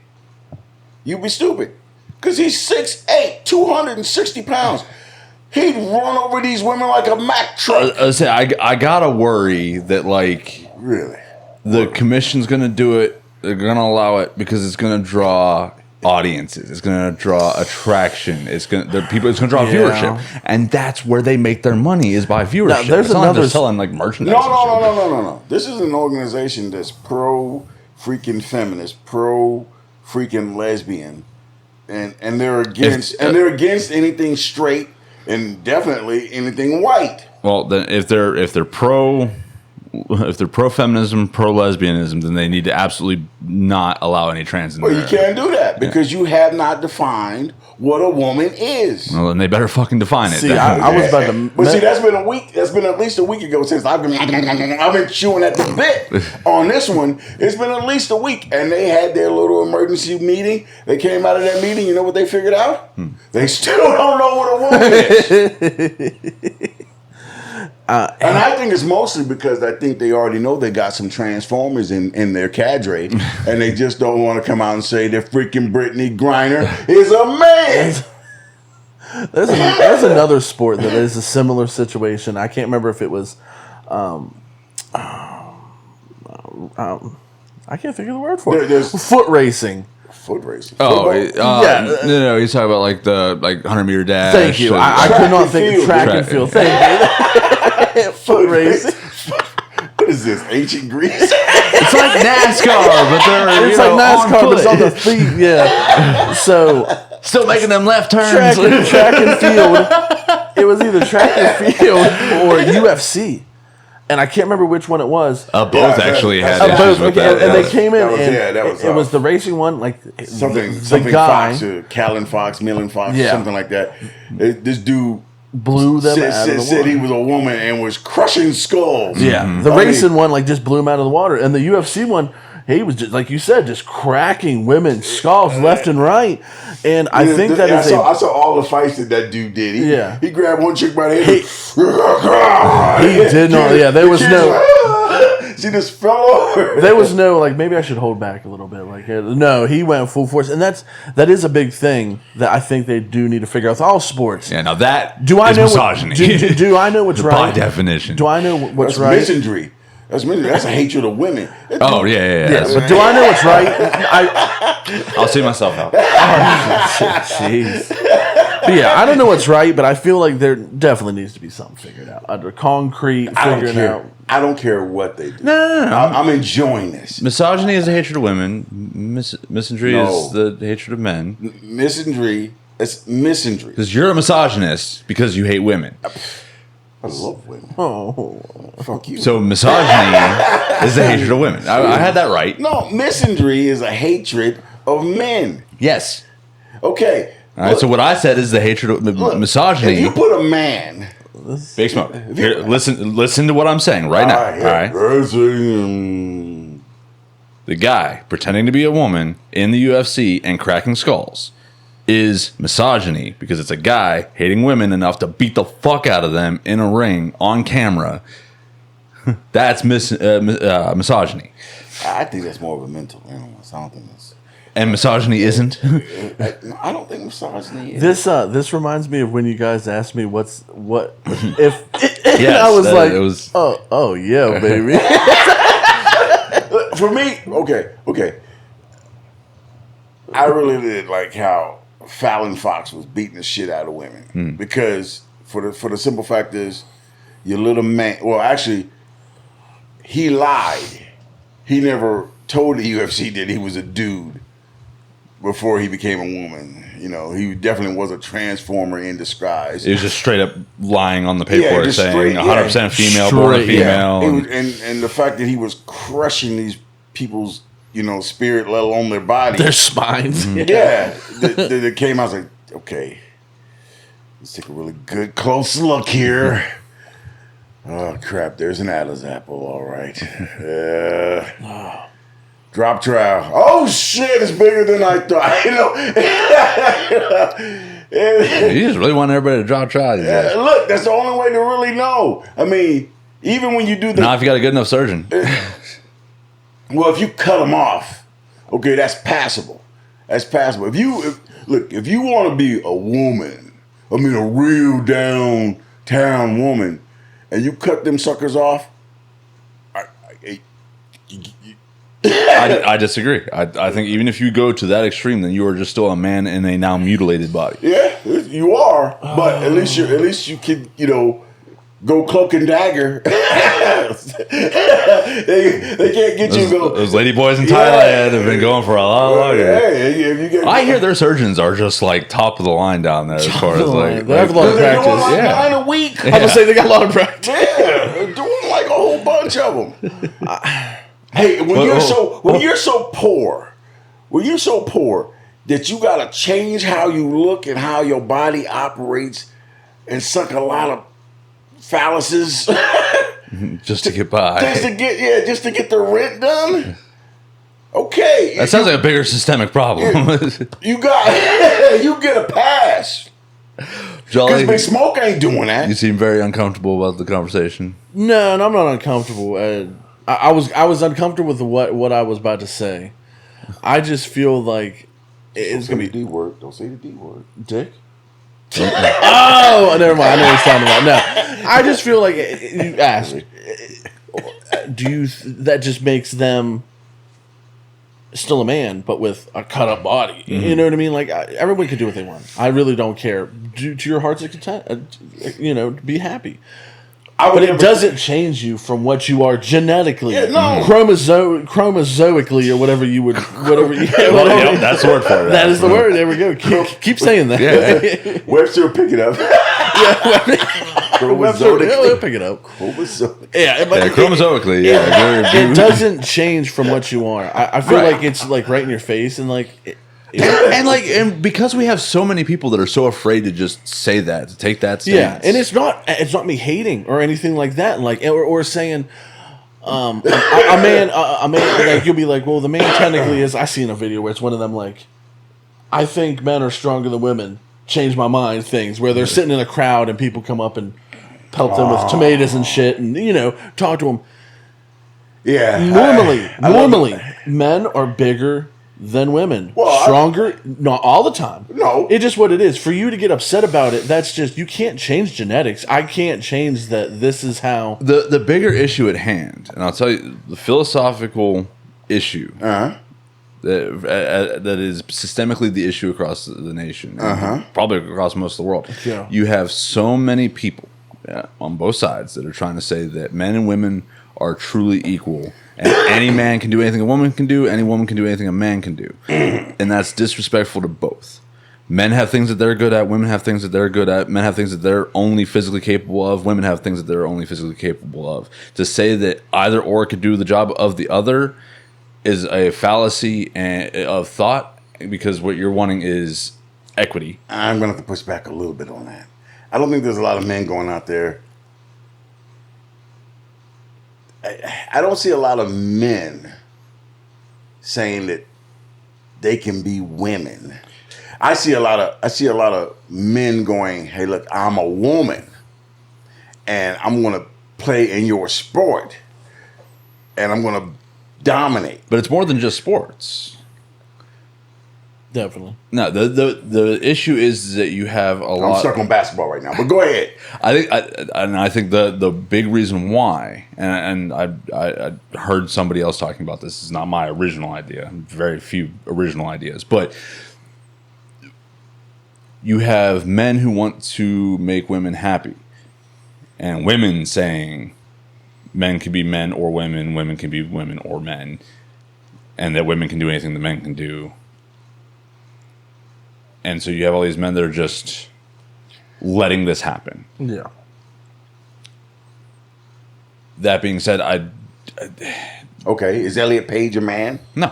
You'd be stupid. Because he's 6'8", 260 pounds. He'd run over these women like a Mack truck. I gotta worry that, like, Really? the commission's gonna do it. They're gonna allow it because it's gonna draw audiences. It's gonna draw attraction. It's gonna draw viewership, and that's where they make their money, is by viewership. Now, there's it's not like another they're selling like merchandise. No. This is an organization that's pro freaking feminist, pro freaking lesbian, and they're against anything straight and definitely anything white. Well, then if they're pro feminism, pro lesbianism, then they need to absolutely not allow any trans in Well, there. you can't do that because you have not defined what a woman is. Well, then they better fucking define it. See, then. I was about to. But see, that's been a week. That's been at least a week ago since I've been chewing at the bit on this one. It's been at least a week, and they had their little emergency meeting. They came out of that meeting. You know what they figured out? They still don't know what a woman is. And I think it's mostly because I think they already know they got some transformers in their cadre, and they just don't want to come out and say that freaking Brittney Griner is a man. There's another sport that is a similar situation. I can't remember if it was. I can't figure the word for it. There's foot racing. foot racing. Oh, Football. no, he's talking about like the 100-meter dash. Thank you. and- I could not think and of track field. and field. Thank you. Foot racing. What is this? Ancient Greece? It's like NASCAR, but they're It's like NASCAR, but it's on the feet. Yeah. So still making them left turns. track and field. It was either track and field or UFC, and I can't remember which one it was. Both Yeah, actually had Both, issues with okay, that. and yeah. they came in, That was- and yeah, that was it was tough. the racing one, like Something the guy Fox, Callan Fox, Millen Fox, Yeah. something like that. This dude blew them out of the said water. he was a woman and was crushing skulls. Yeah, the racing one like just blew him out of the water, and the UFC one, he was just like you said, just cracking women's skulls left and right. And I think that I is saw all the fights that dude did. He grabbed one chick by the head. he did not. Yeah, there was no. She just fell over. There was no like. Maybe I should hold back a little bit. Like no, he went full force, and that is a big thing that I think they do need to figure out with all sports. Yeah, now that Do I is know misogyny. do I know what's By right? definition. Do I know what's That's right? misandry. That's misandry. That's a hatred of women. Oh, yeah. Yeah, but do I know what's right? I'll see myself out. Jeez. But yeah, I don't know what's right, but I feel like there definitely needs to be something figured out under concrete. I don't Figuring care. out. I don't care what they do. No. I'm enjoying this. Misogyny is the hatred of women. Misandry No. is the hatred of men. Misandry. It's misandry. Because you're a misogynist because you hate women. I love women. Oh, Fuck you. So misogyny is the hatred of women. I had that right. No, misandry is a hatred of men. Yes. Okay. All right. So what I said is the hatred of Look, misogyny. If you put a man. Big Smoke. Here, listen to what I'm saying right now. All right. The guy pretending to be a woman in the UFC and cracking skulls is misogyny because it's a guy hating women enough to beat the fuck out of them in a ring on camera. That's misogyny. I think that's more of a mental illness. I don't think that's. And misogyny isn't. I don't think misogyny is. this reminds me of when you guys asked me what if Yes, I was that- like, it was- oh yeah, baby. For me, okay. I really did like how Fallon Fox was beating the shit out of women because for the simple fact is your little man. Well, actually, he lied. He never told the UFC that he was a dude before he became a woman. You know, he definitely was a transformer in disguise. It was just straight up lying on the paperwork just saying straight, 100% female, born a Straight, female. It was, and the fact that he was crushing these people's, spirit, let alone their body. Their spines. Yeah. That came out, I was like, okay, let's take a really good close look here. Oh crap! There's an Adam's apple. All right. Drop trowel. Oh shit! It's bigger than I thought. You just really want everybody to drop trowel. Look, that's the only way to really know. I mean, even when you do the Now, if you got a good enough surgeon, well, if you cut them off, okay, that's passable. That's passable. If you want to be a woman, I mean, a real downtown woman, and you cut them suckers off, I disagree. I think even if you go to that extreme, then you are just still a man in a now mutilated body. Yeah, you are. But at least you can, go cloak and dagger. they can't get you. Those lady boys in Thailand have been going for a lot longer. Hey, I hear their surgeons are just like top of the line down there as far as like they have a lot of they're practice. doing like 9 a week. I'm gonna say they got a lot of practice. Yeah, they're doing like a whole bunch of them. Hey, when you're so poor that you gotta change how you look and how your body operates and suck a lot of phalluses just to get by. just to get the rent done. Okay. That sounds like a bigger systemic problem. You get a pass. Jolly, Because Big Smoke ain't doing that. you seem very uncomfortable about the conversation. No, and I'm not uncomfortable. I was uncomfortable with what I was about to say. I just feel like it's gonna be D word. Don't say the D word. dick. Oh, never mind. I know what he's talking about. No, I just feel like you asked. That just makes them still a man, but with a cut up body? Mm-hmm. You know what I mean? Like everyone can do what they want. I really don't care. Do to your heart's content. Be happy. But it doesn't change you from what you are genetically, chromozoically, or whatever you would, That's the word for it. That is the word. There we go. Keep saying that. Yeah. Webster will pick it up. We'll pick it up. Chromozoically, It doesn't change from what you are. I feel like it's like right in your face, and like. And because we have so many people that are so afraid to just say that, to take that stance. Yeah, and it's not me hating or anything like that, like or saying a man like you'll be like, well, the man technically is. I seen a video where it's one of them like, I think men are stronger than women. Change my mind things where they're sitting in a crowd and people come up and pelt them with tomatoes and shit and talk to them. Yeah, normally men are bigger than women. Stronger, not all the time. No. It's just what it is. For you to get upset about it, that's just, you can't change genetics. I can't change that this is how. The bigger issue at hand, and I'll tell you, the philosophical issue that is systemically the issue across the nation, probably across most of the world. Yeah. You have so many people on both sides that are trying to say that men and women are truly equal. And any man can do anything a woman can do. Any woman can do anything a man can do. And that's disrespectful to both. Men have things that they're good at. Women have things that they're good at. Men have things that they're only physically capable of. Women have things that they're only physically capable of. To say that either or could do the job of the other is a fallacy of thought, because what you're wanting is equity. I'm going to have to push back a little bit on that. I don't think there's a lot of men going out there. I don't see a lot of men saying that they can be women. I see a lot of men going, "Hey, look, I'm a woman, and I'm going to play in your sport, and I'm going to dominate." But it's more than just sports. Definitely. No, the issue is that you have a lot. I'm stuck on basketball right now, but go ahead. I think the big reason why, and I heard somebody else talking about this. Is not my original idea. Very few original ideas, but you have men who want to make women happy, and women saying men can be men or women, women can be women or men, and that women can do anything that men can do. And so you have all these men that are just letting this happen. Yeah. That being said, Okay, is Elliot Page a man? No.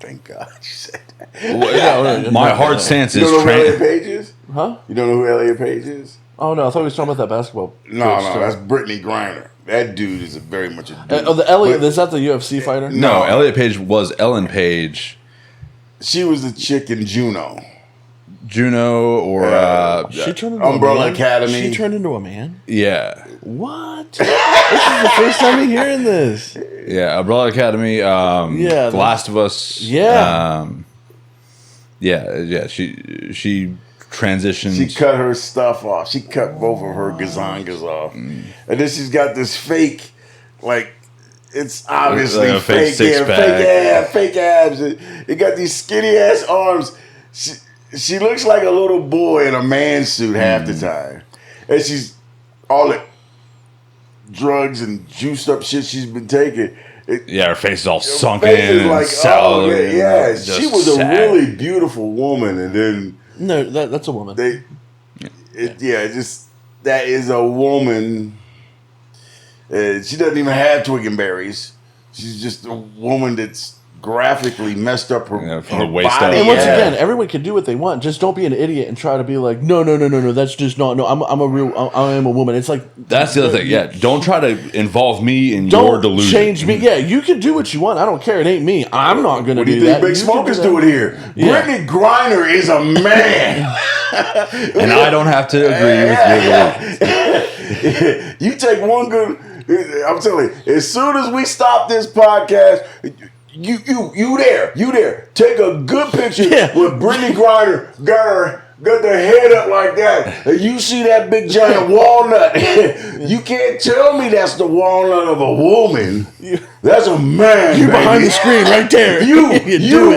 thank God you said that. My hard stance You is don't know who Elliot Page is? Huh? You don't know who Elliot Page is? Oh no, I thought we was talking about that basketball. No, that's Brittney Griner. That dude is very much a dude. Oh, the Elliot, is that the UFC fighter? No, Elliot Page was Ellen Page. She was the chick in Juno. She turned into Umbrella a man? Academy. She turned into a man? Yeah. What? This is the first time I'm hearing this. Yeah, Umbrella Academy, The Last of Us. Yeah. She transitioned. She cut her stuff off. She cut both of her gazongas off. And then she's got this fake, like, it's obviously like a fake fake six-pack. fake abs. It got these skinny ass arms. She looks like a little boy in a man suit half the time. And she's all the drugs and juiced up shit she's been taking. Her face is all sunken Face is and like, sallow. yeah. Just She was sad. a really beautiful woman, and then No, that's a woman. that is a woman. She doesn't even have twig and berries. She's just a woman that's graphically messed up her, from her the waist body. up. And once again, everyone can do what they want. Just don't be an idiot and try to be like, no. That's just not. No, I am a woman. It's like That's the other thing. Yeah, don't try to involve me in your don't delusion. change me. Yeah, you can do what you want. I don't care. It ain't me. I'm not going to What do do you think that. Big You Smoke can is that. doing here? Yeah. Brittney Griner is a man. And I don't have to agree with your You take one good. I'm telling you, as soon as we stop this podcast, you there. Take a good picture with Brittney Griner got their head up like that, and you see that big giant walnut. You can't tell me that's the walnut of a woman. That's a man. You baby. behind the screen right there. You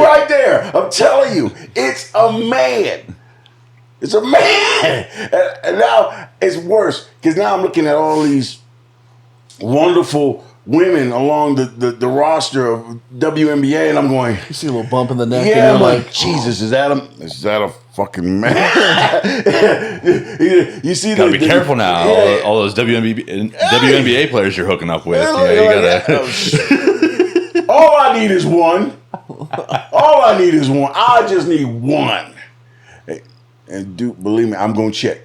right there. I'm telling you, it's a man. It's a man. And now it's worse because now I'm looking at all these wonderful women along the roster of WNBA, and I'm going, You see a little bump in the neck, yeah, and I'm you're like, Jesus, is that a fucking man? You see, Gotta be careful now. Yeah. All those WNBA players you're hooking up with. Yeah, You like, gotta. all I need is one. All I need is one. I just need one. And dude, believe me, I'm gonna check.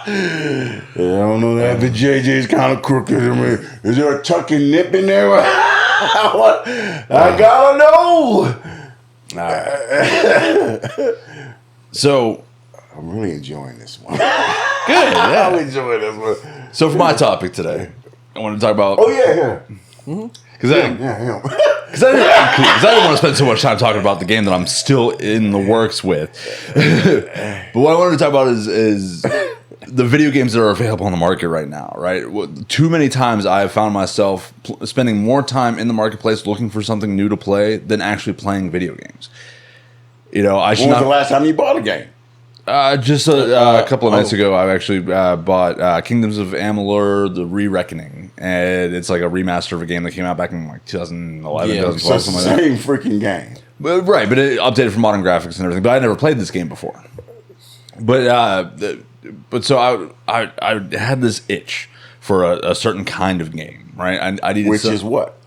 I don't know that the JJ's kind of crooked. I mean, is there a tuck and nip in there? I gotta know. So I'm really enjoying this one. good. Yeah. I'm enjoying this one. So for my topic today, I want to talk about. Oh yeah. Because I didn't want to spend so much time talking about the game that I'm still in the works with. But what I wanted to talk about is the video games that are available on the market right now, right? Too many times I have found myself spending more time in the marketplace looking for something new to play than actually playing video games. You know, I should When was not. the last time you bought a game? Just a couple of nights ago, I actually bought Kingdoms of Amalur: The Re-Reckoning, and it's like a remaster of a game that came out back in like 2011, Yeah, 2012, So it's the something like that. same freaking game. But it updated for modern graphics and everything. But I never played this game before. But so I had this itch for a certain kind of game, right? I needed Which is what?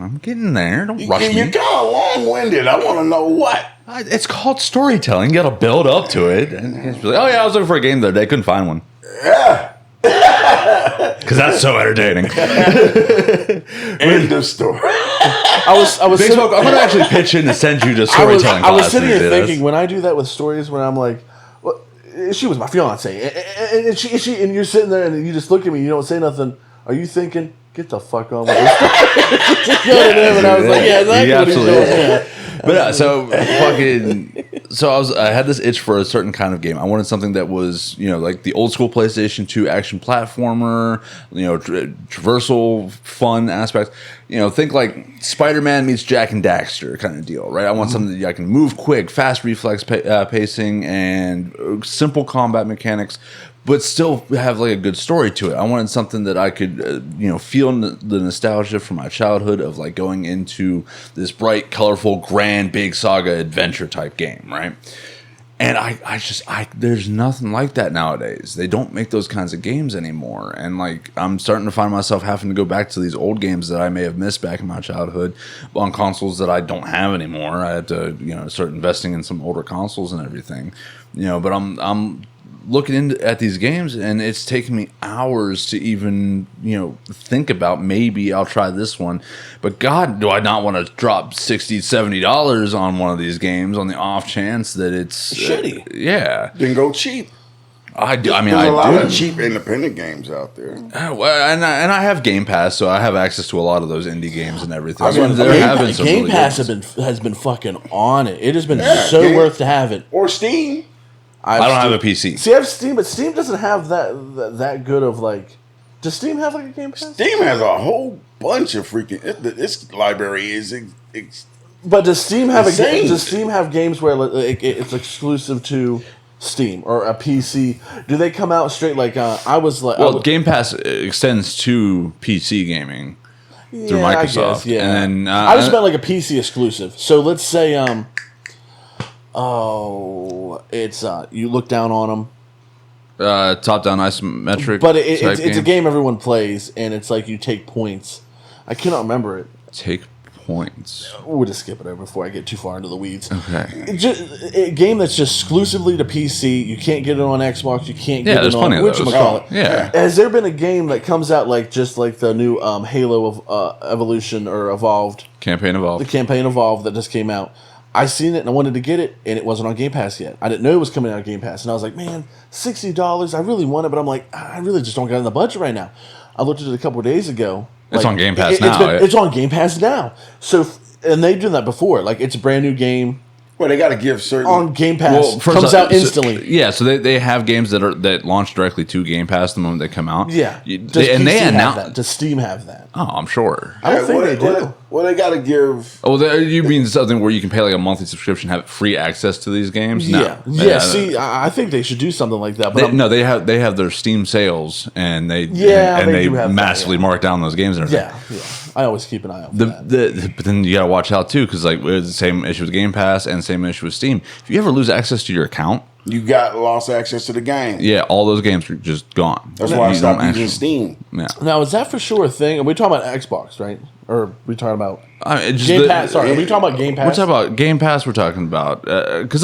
I'm getting there. Don't rush You're me. kind of long-winded. I want to know what. It's called storytelling. You got to build up to it. And it's like, oh yeah, I was looking for a game the other day. Couldn't find one. Yeah. Because that's so entertaining. End of story. I was Big sitting, Smoke, I'm going to actually pitch in to send you to storytelling I was classes. sitting here dude. thinking when I do that with stories, when I'm like, well, she was my fiance, and she, and you're sitting there and you just look at me, you don't say nothing. Are you thinking, get the fuck on with this story? And I was like, yeah, exactly. What he's doing. Yeah. But I had this itch for a certain kind of game. I wanted something that was, like the old school PlayStation 2 action platformer, traversal fun aspects. Think like Spider-Man meets Jack and Daxter kind of deal, right? I want something that I can move quick, fast reflex pacing, and simple combat mechanics, but still have like a good story to it. I wanted something that I could, feel the nostalgia from my childhood of like going into this bright, colorful, grand, big saga adventure type game, right? And there's nothing like that nowadays. They don't make those kinds of games anymore. And like, I'm starting to find myself having to go back to these old games that I may have missed back in my childhood on consoles that I don't have anymore. I had to, start investing in some older consoles and everything, but I'm looking at these games, and it's taking me hours to even think about, maybe I'll try this one. But God, do I not want to drop $60-$70 on one of these games on the off chance that it's shitty? Then go cheap. I do. There's a lot of cheap independent games out there. Well, and I have Game Pass, so I have access to a lot of those indie games and everything. Game Pass has been fucking on it. It has been worth to have it. Or Steam. I don't have a PC. See, I have Steam, but Steam doesn't have that good of like. Does Steam have like a Game Pass? Steam has a whole bunch of freaking. Its library is. But does Steam have insane. Does Steam have games where it's exclusive to Steam or a PC? Do they come out straight like I was like? Well, Game Pass extends to PC gaming through Microsoft. I guess, yeah. And then, I just meant like a PC exclusive. So let's say it's you look down on them. Top-down isometric. But it's a game everyone plays, and it's like you take points. I cannot remember it. Take points. We'll just skip it over before I get too far into the weeds. Okay. A game that's just exclusively to PC. You can't get it on Xbox. You can't get it on whatchamacallit. Yeah. Has there been a game that comes out just like the new Halo of Evolution or Evolved? Campaign Evolved. The Campaign Evolved that just came out. I seen it and I wanted to get it, and it wasn't on Game Pass yet. I didn't know it was coming out on Game Pass, and I was like, man, $60. I really want it, but I'm like, I really just don't got in the budget right now. I looked at it a couple of days ago. It's on Game Pass now. It's on Game Pass now. So, and they've done that before. Like, it's a brand new game. Well, they got to give certain on Game Pass. Comes out instantly. So they have games that launch directly to Game Pass the moment they come out. Yeah. They announce that. Does Steam have that? Oh, I'm sure. I don't think they do. Well, they got to give. Oh, you mean something where you can pay like a monthly subscription, have free access to these games? Yeah. No. Yeah. See, I think they should do something like that. But they have their Steam sales, and they massively mark down those games and everything. Yeah. I always keep an eye out for that. But then you gotta watch out too, because like it's the same issue with Game Pass and same issue with Steam. If you ever lose access to your account, you got lost access to the game. Yeah, all those games are just gone. That's why I stopped using Steam. Yeah. Now, is that for sure a thing? Are we talking about Xbox, right? Or are we talking about Game Pass? Sorry, are we talking about Game Pass? We're talking about Game Pass. We're talking about because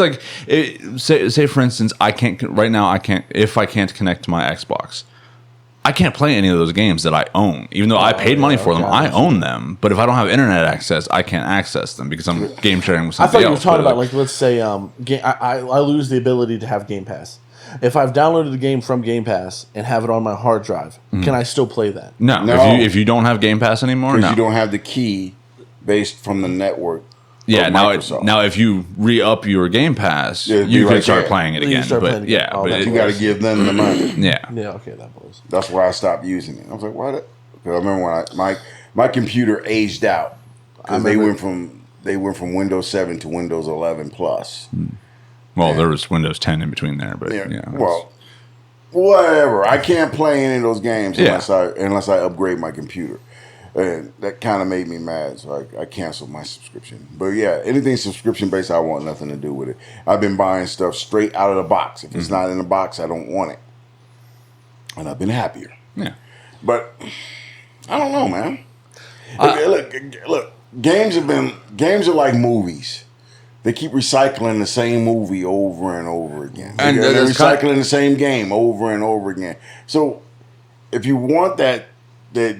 say for instance, I can't if I can't connect to my Xbox. I can't play any of those games that I own. Even though I paid money for them, I own them. But if I don't have internet access, I can't access them because I'm game sharing with somebody else. I thought you were talking about, like, let's say I lose the ability to have Game Pass. If I've downloaded the game from Game Pass and have it on my hard drive, can I still play that? No. If you don't have Game Pass anymore, because you don't have the key based from the network. Yeah, now if you re-up your Game Pass, you can start playing it again. But you got to give them the money. Yeah. Yeah, okay, that was. That's why I stopped using it. I was like, why? Because I remember when my computer aged out. Because they went from Windows 7 to Windows 11 Plus. Well, there was Windows 10 in between there, but well, whatever. I can't play any of those games unless I upgrade my computer. And that kind of made me mad, so I canceled my subscription. But yeah, anything subscription-based, I want nothing to do with it. I've been buying stuff straight out of the box. If it's not in the box, I don't want it. And I've been happier. Yeah. But I don't know, man. Look, games are like movies. They keep recycling the same movie over and over again. And they're recycling the same game over and over again. So if you want that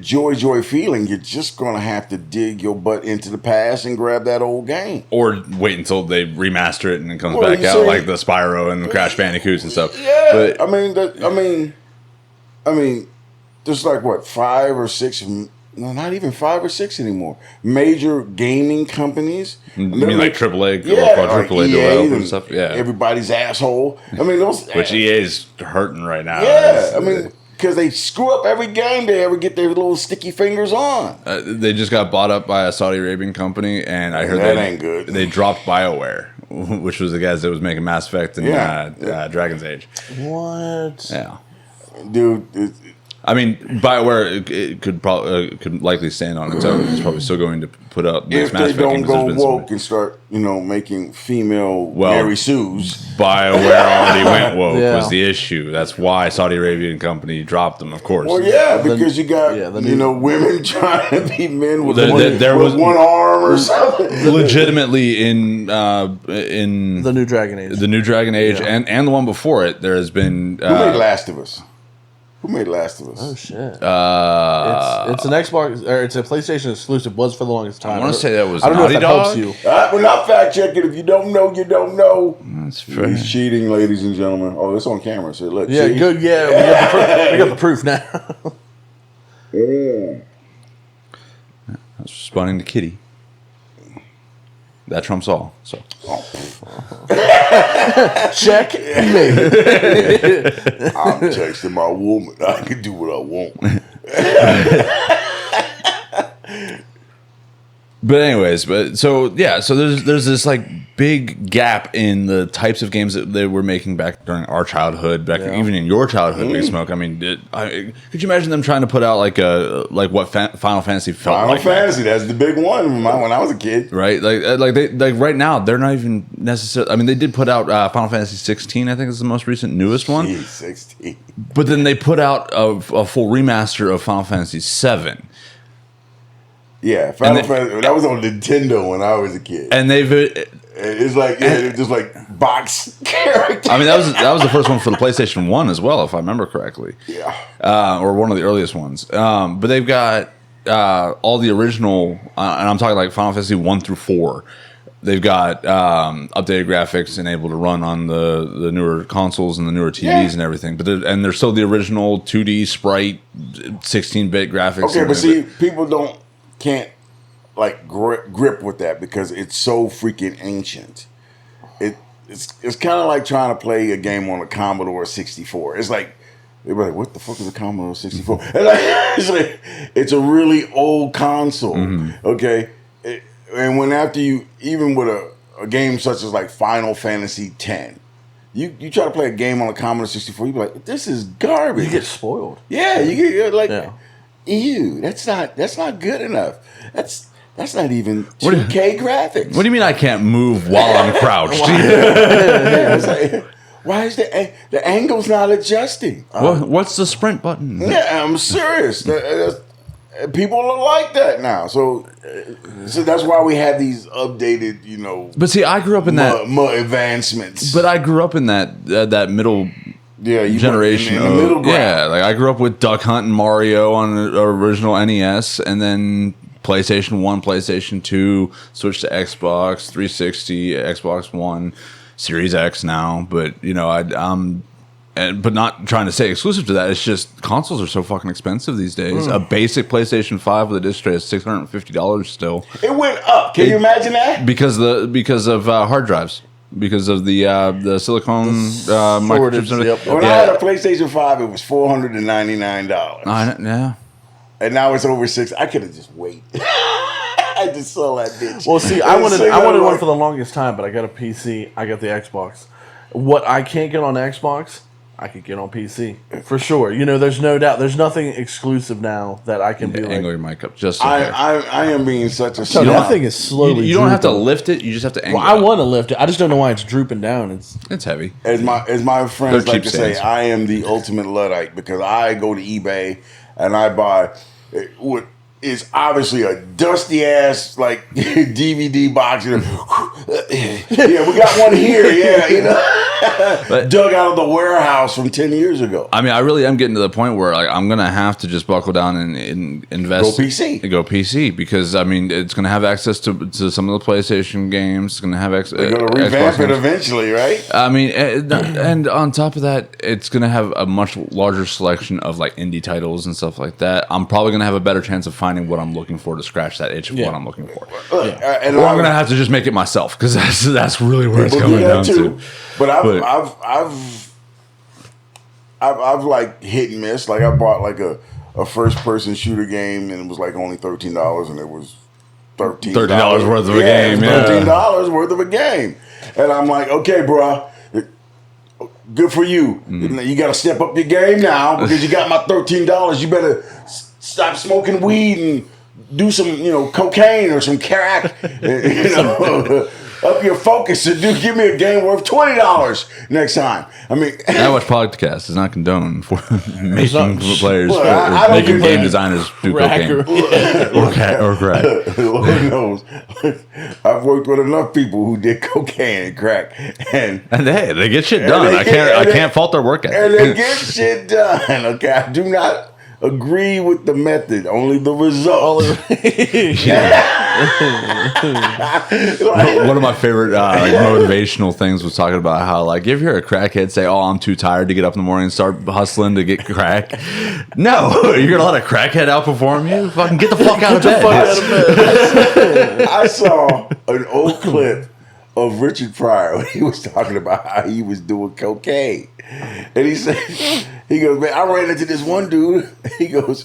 joy feeling, you're just going to have to dig your butt into the past and grab that old game. Or wait until they remaster it and it comes back out like the Spyro and the Crash Bandicoots and stuff. Yeah, but, I mean, there's like what, 5 or 6, no, not even 5 or 6 anymore. Major gaming companies. You mean like AAA, quadruple A development and stuff? Yeah. Everybody's asshole. I mean, which EA's hurting right now. Yeah, I mean, because they screw up every game they ever get their little sticky fingers on. They just got bought up by a Saudi Arabian company, and I heard that ain't good. They dropped BioWare, which was the guys that was making Mass Effect and Dragon's Age. What? Yeah. Dude. I mean, BioWare it could probably could likely stand on its own. It's probably still going to put out if Mass they Effect don't games. go woke and start, making female Mary Sues. BioWare already went woke Yeah. was the issue. That's why Saudi Arabian company dropped them, of course. Well, yeah, because you got women trying to be men with one arm or something. Legitimately in The new Dragon Age. the new Dragon Age and the one before it, there has been Who made Last of Us? Who made Last of Us? Oh shit! It's an Xbox or it's a PlayStation exclusive. Was for the longest time. I want to say that was I don't know if Naughty that helps Dog. you. We're not fact checking. If you don't know, you don't know. That's fair. He's cheating, ladies and gentlemen. Oh, it's on camera. So look. Yeah, see? good. Yeah, we got the proof now. Yeah. That's responding to Kitty. That trumps all. So Check me. I'm texting my woman. I can do what I want. But anyways, so there's this like big gap in the types of games that they were making back during our childhood, even in your childhood, Big Smoke. I mean, could you imagine them trying to put out like what Final Fantasy felt like? Final Fantasy, that's the big one when I was a kid. Right, like right now they're not even necessarily. I mean, they did put out Final Fantasy 16. I think is the most recent, newest one. Jeez, 16. But then they put out a full remaster of Final Fantasy 7. Yeah, Final Fantasy. That was on Nintendo when I was a kid. And they've it's like just like box characters. I mean, that was the first one for the PlayStation 1 as well, if I remember correctly. Yeah. Or one of the earliest ones. But they've got all the original, and I'm talking like Final Fantasy 1 through 4. They've got updated graphics and able to run on the newer consoles and the newer TVs and everything. But they're still the original 2D sprite, 16-bit graphics. Okay, but see, people can't like grip with that because it's so freaking ancient. It's kind of like trying to play a game on a Commodore 64. It's like they're like, what the fuck is a Commodore 64? And it's a really old console. Okay, and when after you even with a game such as like Final Fantasy X, you try to play a game on a Commodore 64, you be like, this is garbage. You get spoiled. Yeah, you're like. Yeah. Ew, that's not good enough. That's not even 2K graphics. What do you mean I can't move while I'm crouched? It's like, why is the angle's not adjusting? What's the sprint button? Yeah, I'm serious. People are like that now. So that's why we have these updated, But see, I grew up in that advancements. But I grew up in that middle. You generation in the middle ground. Yeah, like I grew up with Duck Hunt and Mario on the original NES, and then PlayStation 1, PlayStation 2, switched to Xbox 360, Xbox One, Series X now. But but not trying to say exclusive to that. It's just consoles are so fucking expensive these days. A basic PlayStation 5 with a disc tray is $650 still. It went up. Can you imagine that? Because of hard drives. Because of the silicone microchips. Yep. When I had a PlayStation 5, it was $499. Yeah. And now it's over $600. I could have just waited. I just saw that bitch. Well, see, I wanted one for the longest time, but I got a PC. I got the Xbox. What I can't get on Xbox, I could get on PC for sure. There's no doubt. There's nothing exclusive now that I can be like. Angle your mic up just. I am being such a. So that thing is slowly. You don't have to lift it. You just have to angle. Well, I want to lift it. I just don't know why it's drooping down. It's heavy. As my friends They're like to say, stands. I am the ultimate Luddite because I go to eBay and I buy what is obviously a dusty ass like DVD box. Yeah, we got one here. Yeah, But, dug out of the warehouse from 10 years ago. I mean, I really am getting to the point where like I'm gonna have to just buckle down and invest. Go PC. Go PC because I mean it's gonna have access to some of the PlayStation games. It's gonna have access. They're gonna revamp it eventually, right? I mean, and on top of that, it's gonna have a much larger selection of like indie titles and stuff like that. I'm probably gonna have a better chance of finding what I'm looking for to scratch that itch of what I'm looking for. And or I'm gonna have to just make it myself because that's really where it's coming down to. But I've like hit and miss. Like I bought like a first person shooter game and it was like only $13 and it was $13 worth of a game. $13 worth of a game. And I'm like, okay, bro, good for you. You got to step up your game now because you got my $13. You better stop smoking weed and do some, cocaine or some crack. Up your focus and give me a game worth $20 next time. I mean, Nightwatch podcast is not condoned for making players I or don't making give game a designers do crack cocaine or crack. Lord knows. I've worked with enough people who did cocaine and crack, and hey, they get shit done. I can't fault their work ethic. and they get shit done. Okay, I do not agree with the method, only the result. One of my favorite motivational things was talking about how, like, if you're a crackhead, say, "Oh, I'm too tired to get up in the morning and start hustling to get crack." No, you're gonna let a crackhead outperform you? Fucking get the fuck out of bed. I saw an old clip of Richard Pryor when he was talking about how he was doing cocaine, and he said, "He goes, man, I ran into this one dude. He goes,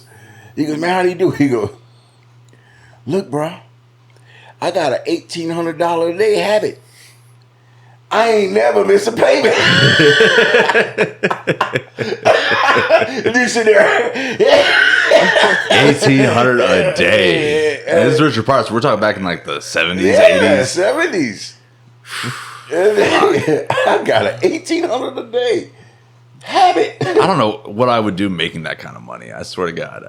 man, how do you do?" He goes, "Look, bro, I got an $1,800 a day habit. I ain't never miss a payment." And you sit there, $1,800 a day. And this is Richard Pryor. So we're talking back in like the 70s, yeah, 80s. 70s. I got an $1,800 a day habit. I don't know what I would do making that kind of money. I swear to God,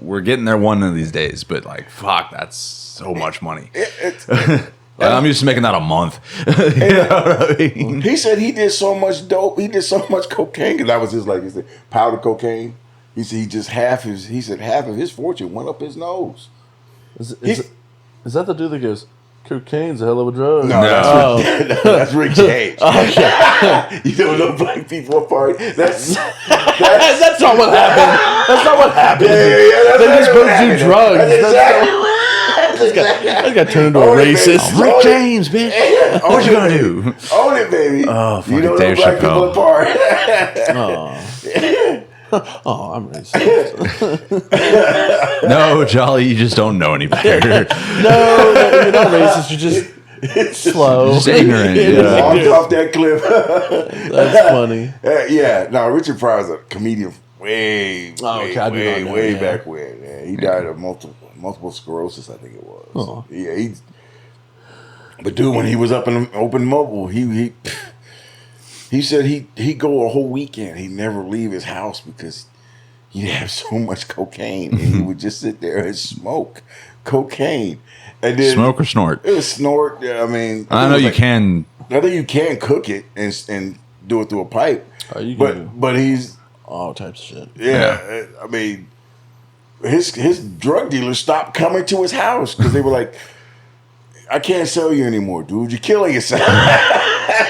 we're getting there one of these days. But like, fuck, that's so much money. Like, I'm used to making that a month. You know what I mean? He said he did so much dope. He did so much cocaine because that was his, like he said, powder cocaine. He said half of his fortune went up his nose. Is that the dude that goes, cocaine's a hell of a drug? No, that's Rick James. Okay. You don't know black people apart. That's That's not what happened. That's not what happened. yeah. They just both do drugs. That's exactly. I got turned into a Own it, racist. baby. Rick James, bitch. What you gonna do? Own it, baby. Oh, fucking you don't Dave know black Chappelle. people apart. Oh, I'm racist. No, Jolly, you just don't know any better. No, you're not racist. You're just slow. Just ignorant. Walked off that cliff. That's funny. Yeah, no, Richard Pryor's a comedian way yeah. back when. Yeah, he died of multiple sclerosis, I think it was. Oh. Yeah, but dude, when he was up in open mobile, he said he'd go a whole weekend. He'd never leave his house because he'd have so much cocaine, and he would just sit there and smoke cocaine. And then Smoke or snort? it was snort. I mean, I know you can. I think you can cook it and do it through a pipe. Oh, you can But he's all types of shit. yeah. I mean, his drug dealers stopped coming to his house because they were like, "I can't sell you anymore, dude. You're killing yourself."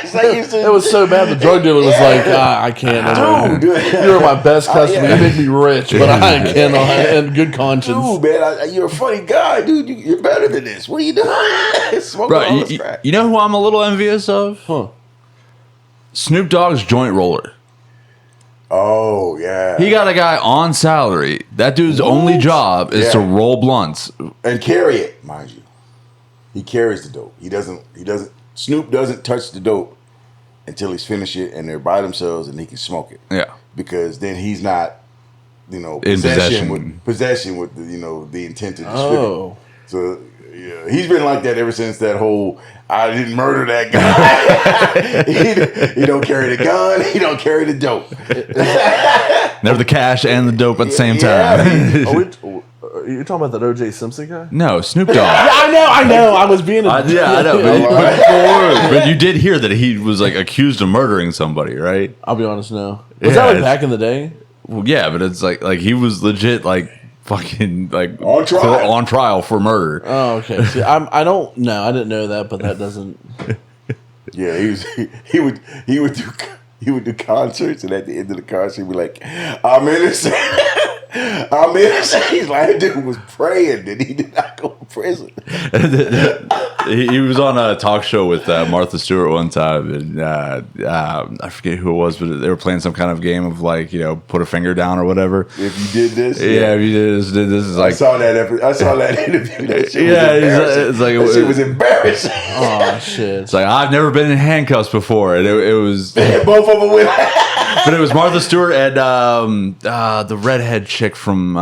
It's like It was so bad. The drug dealer was like, I can't. Dude. You're my best customer. Yeah. You make me rich, but I cannot. And good conscience. Dude, man, you're a funny guy, dude. You're better than this. What are you doing? Smoking all Bro, this crack. you know who I'm a little envious of? Huh. Snoop Dogg's joint roller. Oh yeah. He got a guy on salary. That dude's only job is to roll blunts. And carry it, mind you. He carries the dope. He doesn't. Snoop doesn't touch the dope until he's finished it and they're by themselves and he can smoke it. Yeah. Because then he's not, In possession possession. with the intent to distribute. Oh. So yeah, he's been like that ever since that whole "I didn't murder that guy." he don't carry the gun. He don't carry the dope. Never the cash and the dope at the same Yeah. time. You're talking about that O.J. Simpson guy? No, Snoop Dogg. I know. I was being I know. But you did hear that he was like accused of murdering somebody, right? I'll be honest, no. Was that like back in the day? Well, yeah, but it's like he was legit like fucking like On trial. for murder. Oh, okay. See, I don't know. I didn't know that, but that doesn't. Yeah, he would do concerts, and at the end of the concert, he'd be like, "I'm innocent." I'm innocent. He's like, that dude was praying that he did not go to prison. It he was on a talk show with Martha Stewart one time, and I forget who it was, but they were playing some kind of game of like, put a finger down or whatever. If you did this, yeah, if you did this is like I saw that interview. That shit it's like that shit was embarrassing. Oh shit! It's like I've never been in handcuffs before, and it was Both of them went. but it was Martha Stewart and the redhead chick from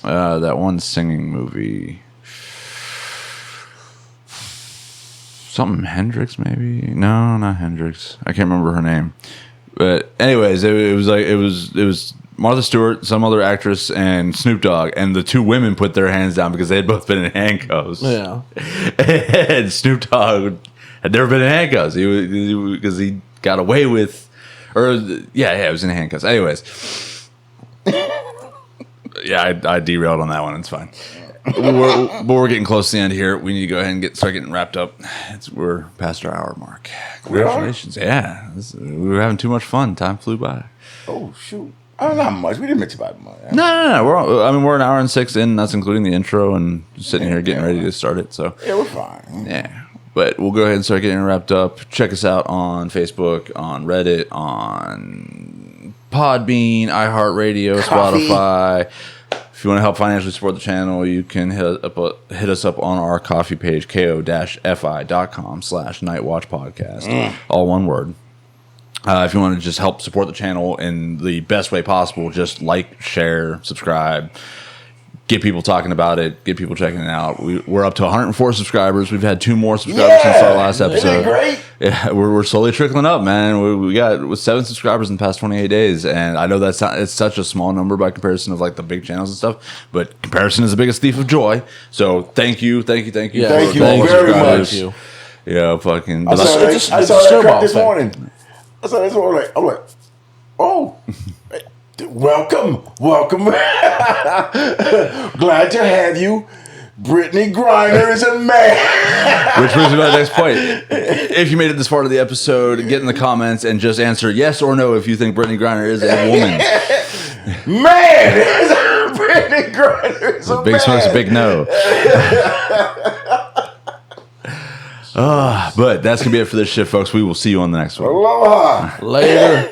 that one singing movie. Something Hendrix, maybe? No, not Hendrix. I can't remember her name. But anyways, it was Martha Stewart, some other actress, and Snoop Dogg, and the two women put their hands down because they had both been in handcuffs. Yeah. And Snoop Dogg had never been in handcuffs. Because he got away with, it was in handcuffs. Anyways, yeah, I derailed on that one. It's fine. We're getting close to the end here. We need to go ahead and start getting wrapped up. We're past our hour mark. Congratulations. Yeah. We were having too much fun. Time flew by. Oh, shoot. Oh, not much. We didn't mention about much. No. We're an hour and 6 in. That's including the intro and sitting here getting ready to start it. So yeah, we're fine. Yeah. But we'll go ahead and start getting wrapped up. Check us out on Facebook, on Reddit, on Podbean, iHeartRadio, Spotify. If you want to help financially support the channel, you can hit us up on our coffee page, ko-fi.com/nightwatchpodcast. All one word. If you want to just help support the channel in the best way possible, just like, share, subscribe, get people talking about it, get people checking it out. We're up to 104 subscribers. We've had 2 more subscribers since our last episode. Great. Yeah, we're slowly trickling up, man. We got 7 subscribers in the past 28 days, and I know it's such a small number by comparison of like the big channels and stuff. But comparison is the biggest thief of joy. So thank you. Yeah, thank you for very subscribers. much. Thank you. Yeah, fucking. I saw It's that a cut snowball this thing. morning. I'm like, oh, welcome. Glad to have you. Brittney Griner is a man. Which brings me to my next point. If you made it this far to the episode, get in the comments and just answer yes or no if you think Brittney Griner is a woman. Man, Brittney Griner is a Big man. smoke's a big no. But that's going to be it for this shit, folks. We will see you on the next one. Aloha. Later.